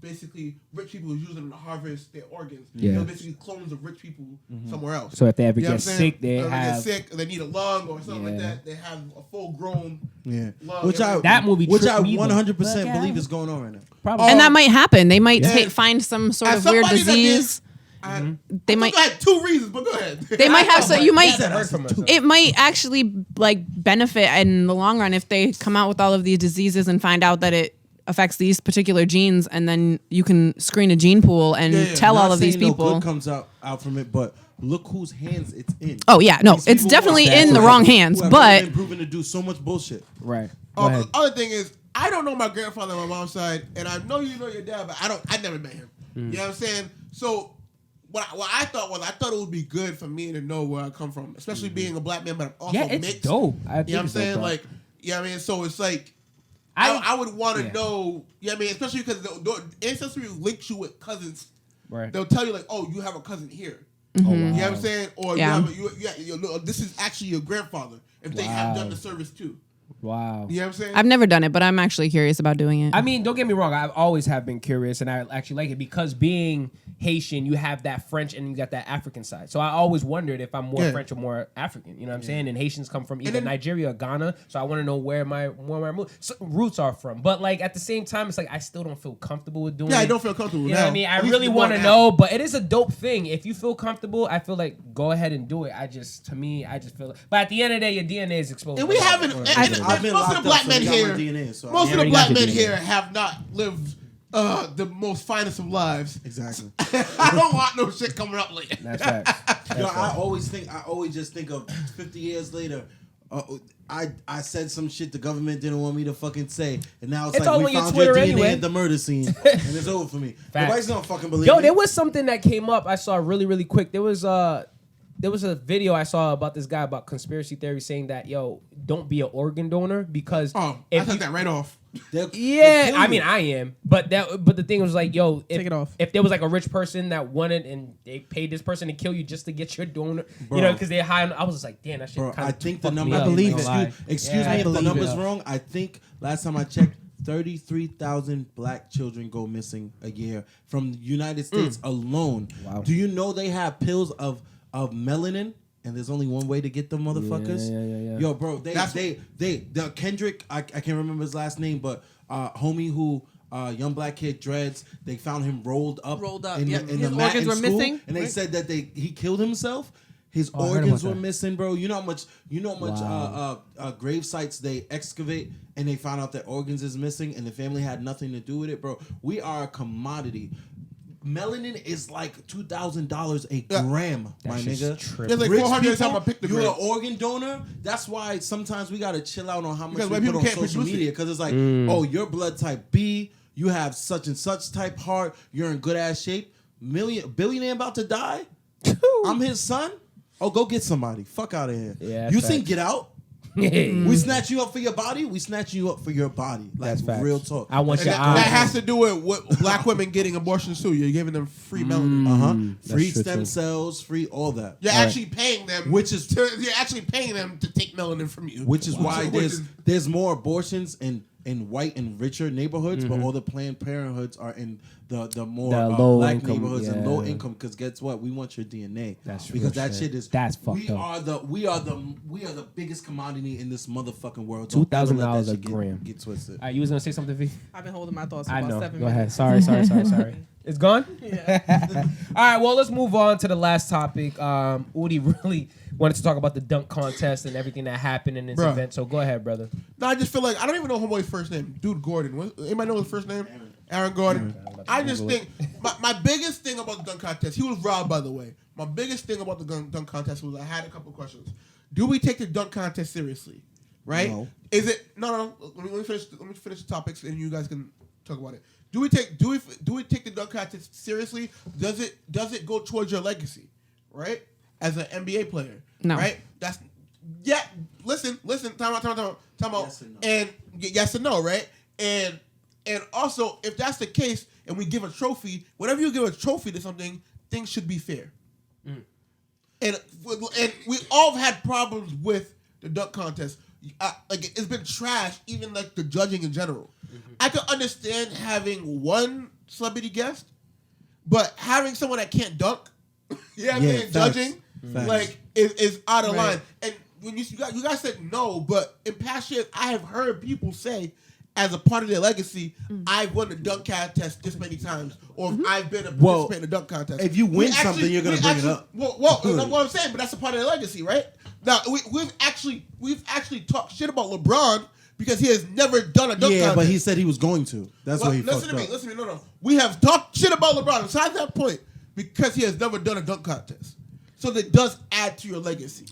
rich people was using them to harvest their organs. Yeah. They were basically clones of rich people somewhere else. So if they ever You know get what I'm saying? sick, they Or have get sick, or they need a lung or something like Yeah. that. They have a full grown Yeah, lung. which I That movie which I tripped me the 100% fuck believe out. is going on right now. probably. And that might happen. They might Yeah. find some sort As of weird somebody that disease. They might. I had 2 reasons, but go ahead. They might have. So you might. heard from us. It might actually like benefit in the long run if they come out with all of these diseases and find out that it affects these particular genes, and then you can screen a gene pool and tell Not all of these saying no people. good comes out from it, but look whose hands it's in. Oh yeah, no, These it's people definitely who are- in the wrong hands. who have But been proven to do so much bullshit. Right. Go ahead. The other thing is, I don't know my grandfather on my mom's side, and I know you know your dad, but I never met him. You know what I'm saying? So what I thought it would be good for me to know where I come from, especially being a black man, but I'm also Yeah, it's mixed. dope. You know I think what I'm it's dope, saying? though. Like, you know what I mean? So it's like, I would want to yeah. know, you know what I mean? Especially because the ancestry links you with cousins. Right. They'll tell you, like, oh, you have a cousin here. Oh, wow. You know what I'm saying? Or Yeah. this is actually your grandfather if they have done the service too. Wow. You know what I'm saying? I've never done it, but I'm actually curious about doing it. I mean, don't get me wrong. I've always have been curious, and I actually like it because being Haitian, you have that French and you got that African side. So I always wondered if I'm more French or more African. You know what I'm saying? And Haitians come from either Nigeria or Ghana, so I want to know where my roots are from. But like at the same time, it's like I still don't feel comfortable with doing it. I don't feel comfortable. You know what I mean? I really want to know, but it is a dope thing. If you feel comfortable, I feel like go ahead and do it. I just feel. But at the end of the day, your DNA is exposed. And we haven't. I've been Most of the locked black up, men so they here, got my DNA, so most of the already black got men your here DNA. have not lived the most finest of lives. Exactly. I don't want no shit coming up later. That's facts. You know, I always just think of 50 years later. I said some shit the government didn't want me to fucking say, and now it's It's like all we on your found Twitter your DNA anyway. at the murder scene, and it's over for me. Nobody's gonna fucking believe Yo, me. there was something that came up I saw really, really quick. There was a video I saw about this guy about conspiracy theory saying that, yo, don't be an organ donor because I took that right off. Yeah, I mean I am, but the thing was like, yo, Take it off. If there was like a rich person that wanted and they paid this person to kill you just to get your donor, Bro. you know, because they're high. I was just like, damn, that shit. Bro, I think the fucked number. me up. I believe it. Excuse me if the number's wrong. I think last time I checked, 33,000 black children go missing a year from the United States alone. Wow. Do you know they have pills of melanin? And there's only one way to get them motherfuckers. Yeah. Yo, bro, the Kendrick, I can't remember his last name, but homie who young black kid dreads, they found him rolled up in yep. the, in His the mat organs in were school, missing, and they right? said that he killed himself. His I heard organs about were that. missing, bro. You know how much grave sites they excavate, and they found out that organs is missing, and the family had nothing to do with it, bro. We are a commodity. Melanin is like $2,000 a gram, my nigga. It's like 400 time I picked the You're gram. an organ donor. That's why sometimes we gotta chill out on how much Because we white put on people can't social produce it. media. Because it's like, oh, you're blood type B. You have such and such type heart. You're in good ass shape. Billionaire about to die. I'm his son. Oh, go get somebody. Fuck out of here. Yeah, you facts. seen Get Out? We snatch you up for your body. We snatch you up for your body. Like That's facts. real talk. I want And your that eyes. has to do with what black women getting abortions too. You're giving them free melanin. Free true, stem too. cells. Free all that. You're actually paying them, you're actually paying them to take melanin from you. Which is why Which there's more abortions in white and richer neighborhoods, but all the Planned Parenthoods are in the more The low black income, neighborhoods and low yeah. income. Because guess what? We want your DNA. That's because real that shit. shit is That's fucked up. We are the biggest commodity in this motherfucking world. Don't ever let $2,000 that a shit gram. get twisted. All right, you was gonna say something, V? I've been holding my thoughts for I about know. 7 Go minutes. ahead. Sorry. It's gone? Yeah. All right, well, let's move on to the last topic. Udi really wanted to talk about the dunk contest and everything that happened in this Bruh. event. So go ahead, brother. No, I just feel like I don't even know homeboy's first name. Dude, Gordon. Anybody know his first name? Aaron Gordon. I just think my biggest thing about the dunk contest. He was robbed, by the way. My biggest thing about the dunk contest was I had a couple questions. Do we take the dunk contest seriously? Right? No. Is it no? Let me finish the topics and you guys can talk about it. Do we take the dunk contest seriously? Does it go towards your legacy? Right? As an NBA player. No. Right? That's yeah. Listen. Time out. Yes and no. And yes and no, right? And also, if that's the case, and we give a trophy, whenever you give a trophy to something, things should be fair. And we all have had problems with the dunk contest. Like it's been trash, even like the judging in general. I could understand having one celebrity guest, but having someone that can't dunk, judging, Facts. like is out of line. And when you guys said no, but in past years, I have heard people say, as a part of their legacy, I've won the dunk contest this many times, or if I've been a participant in the dunk contest. If you win something, you're gonna bring it up. Well, that's what I'm saying, but that's a part of their legacy, right? Now we've actually talked shit about LeBron because he has never done a dunk contest. Yeah, but he said he was going to. That's why he fucked up. Listen to me. No. We have talked shit about LeBron besides that point because he has never done a dunk contest. So that does add to your legacy.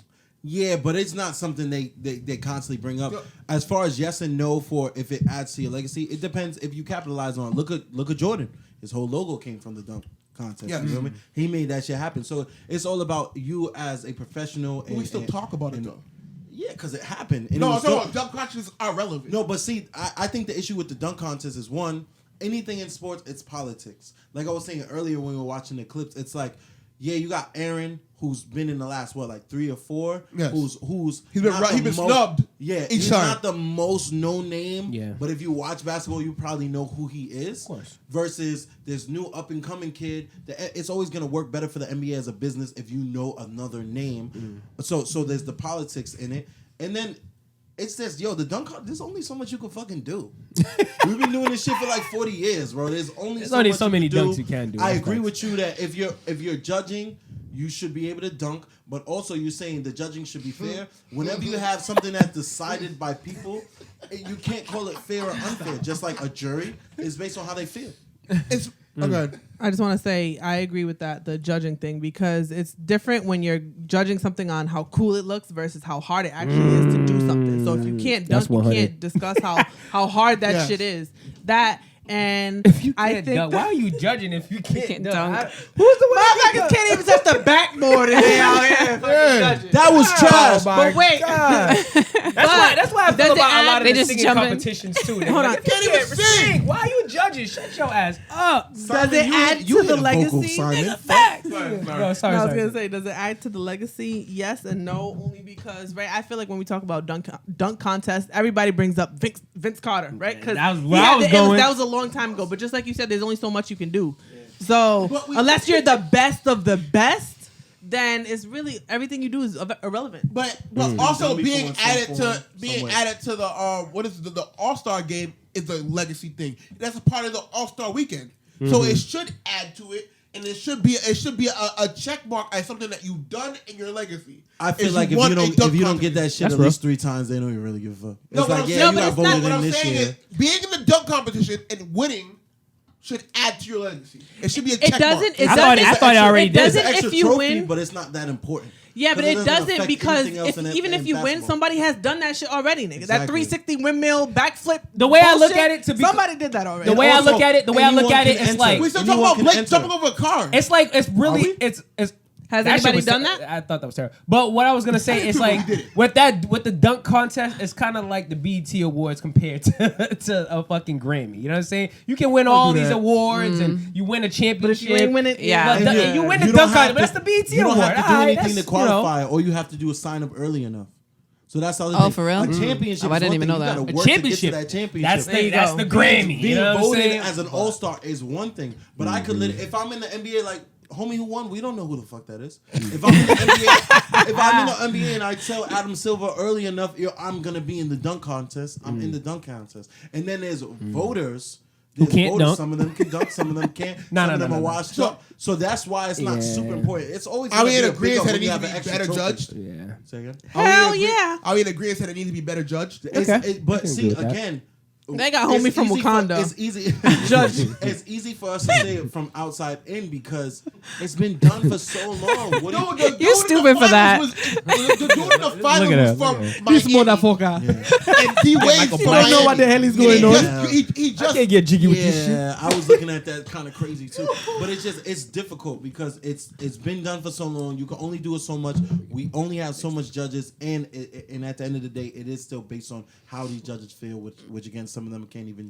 Yeah, but it's not something they constantly bring up. As far as yes and no for if it adds to your legacy, it depends if you capitalize on it. Look at Jordan. His whole logo came from the dunk contest. Yeah. You know what I mean? He made that shit happen. So it's all about you as a professional. But we still talk about it though. Yeah, because it happened. And No, it was dunk contests are relevant. No, but see, I think the issue with the dunk contest is one, anything in sports, it's politics. Like I was saying earlier when we were watching the clips, it's like, yeah, you got Aaron, who's been in the last 3 or 4, Yes. who's He's been not he's the been most- snubbed. Yeah, each he's time. not the most known name. Yeah. But if you watch basketball, you probably know who he is. Of course. Versus this new up and coming kid. It's always gonna work better for the NBA as a business if you know another name. So there's the politics in it, and then. It's this, the dunk contest, there's only so much you can fucking do. We've been doing this shit for like 40 years, bro. There's only so many can dunks you can do. I That's agree facts. with you that if you're judging, you should be able to dunk, but also you're saying the judging should be fair. Whenever you have something that's decided by people, you can't call it fair or unfair. Just like a jury is based on how they feel. It's okay. I just want to say I agree with that, the judging thing, because it's different when you're judging something on how cool it looks versus how hard it actually is to do something. So if you can't dunk, That's you 100. can't discuss how hard that Yes. shit is. That and If you I can't think dunk, why are you judging if you can't dunk? who's the motherfuckers can't even touch the backboard and they out here fucking judging. That was trash. But wait, That's why I feel Does it about a add- lot of they the just singing jump in? competitions too. They're Hold like, on. "You Can't even sing." Why are you judging? Shut your ass up. does it add you to the hit a vocal, legacy? Simon. Facts. Sorry. No, No, I was sorry. gonna say, does it add to the legacy? Yes and no, only because I feel like when we talk about dunk contest, everybody brings up Vince Carter, right? Because That was where I was going. that was a long time ago. But just like you said, there's only so much you can do. So But we- unless you're the best of the best, then it's really everything you do is irrelevant. But also Don't be being going some added form, to some way. the All-Star game is a legacy thing. That's a part of the All-Star weekend. So it should add to it, and it should be a check mark as something that you've done in your legacy. I feel like if won you a don't dunk get competition. that shit That's at real. least 3 times, they don't even really give a fuck. No, It's what like, I'm yeah, saying- you got but voted what in I'm this saying year. is being in the dunk competition and winning should add to your legacy. It should be a It check doesn't. mark. It I doesn't. thought it already did. It's an doesn't extra if you trophy, win. but it's not that important. Yeah, but it doesn't affect because anything else even if you win, basketball. somebody has done that shit already, nigga. That Exactly. 360 windmill backflip. The way I look bullshit, at it, somebody did that already. The way I also, look at it, anyone can it's enter. like We still Anyone talking can about Blake enter. jumping over a car. it's like it's really it's. Has That shit anybody was done ter- that? I thought that was terrible. But what I was gonna say is like with the dunk contest, it's kind of like the BET Awards compared to a fucking Grammy. You know what I'm saying? You can win all these awards and you win a championship. you ain't win it, yeah. But you win the You dunk don't have contest. But that's the BET You don't Award. have to do Alright, anything that's, to qualify. All you have to do is sign up early enough. So that's how. Oh, for real? A championship. Oh, I is didn't one even thing. know You that. gotta A work to get championship. to that championship. That's the Grammy. Being You know what I'm voted saying? as an all-star is one thing, but I could if I'm in the NBA, like homie who won, we don't know who the fuck that is. If I'm in the NBA, and I tell Adam Silver early enough, I'm gonna be in the dunk contest. I'm in the dunk contest, and then there's voters. Who can't dunk. Some of them can dunk, some of them can't. Some of them are washed up. So that's why it's not super important. It's always. Are we in gonna be a big agreement that it up when you needs to have be an extra better trophy. judged? Yeah. Say again? Hell yeah. Are we in agreement that it needs to be better judged? But see, again, They got homie from Wakanda. It's easy. It's easy for us to say it from outside in because it's been done for so long. You're stupid for that. The dude in the final Look at was that, from This Miami, motherfucker. and D Wade from He don't know what the hell is going on. He I just can't get jiggy with this shit. Yeah, I was looking at that kind of crazy too. But it's difficult because it's been done for so long. You can only do it so much. We only have so much judges, and at the end of the day, it is still based on how these judges feel. Which again, some of them can't even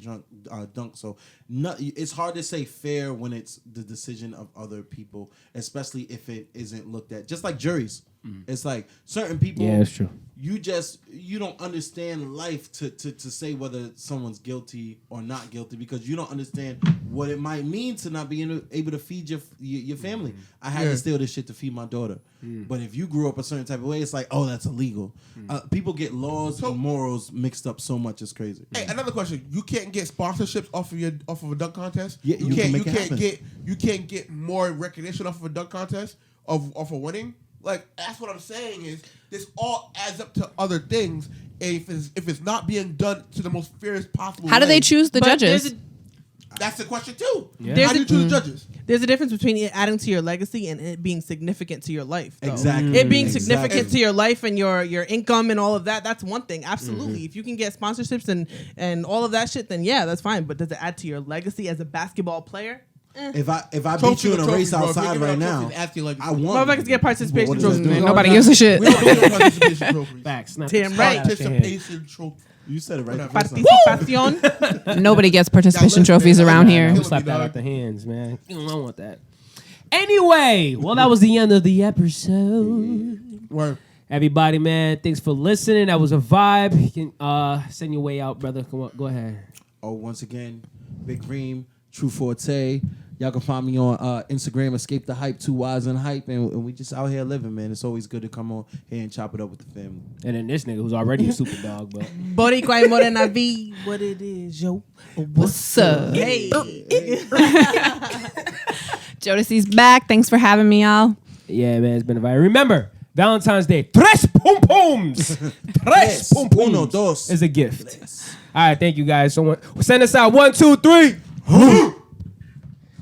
dunk. So it's hard to say fair when it's the decision of other people, especially if it isn't looked at. Just like juries, it's like certain people. Yeah, that's true. You don't understand life to say whether someone's guilty or not guilty because you don't understand what it might mean to not being able to feed your family. I had to steal this shit to feed my daughter. But if you grew up a certain type of way, it's like, oh, that's illegal. People get laws and morals mixed up so much, it's crazy. Hey, another question: you can't get sponsorships off of a dunk contest. Yeah, you can't get more recognition off of a dunk contest of a winning. Like that's what I'm saying is this all adds up to other things. And if it's not being done to the most fairest possible, How do they choose the But judges? That's the question too. Yeah. How do you choose the judges? There's a difference between it adding to your legacy and it being significant to your life. Though. Exactly. It being significant to your life and your income and all of that, that's one thing. Absolutely. If you can get sponsorships and all of that shit, then yeah, that's fine. But does it add to your legacy as a basketball player? If I beat you in a race outside right now, I won. Motherfuckers get participation trophies. Man, nobody gives a shit. We don't do participation trophies. Facts. Damn right. Participation trophy. You said it right. Participation. Nobody gets participation trophies around here. Don't slap that out the hands, man. You don't want that. Anyway, well, that was the end of the episode. Word. Everybody, man, thanks for listening. That was a vibe. You can send your way out, brother. Come on, go ahead. Oh, once again, Big Reem, Tru Forte. Y'all can find me on Instagram, Escape the Hype, 2 Y's and Hype, and we just out here living, man. It's always good to come on here and chop it up with the family. And then this nigga who's already a super dog, but Boricua y Morena V, what it is, yo. What's up? Hey. Jodeci's back. Thanks for having me, y'all. yeah, man, it's been a vibe. Remember, Valentine's Day, tres pum pums, tres pum Uno, pums dos. is a gift. All right, thank you guys. So send us out 1, 2, 3.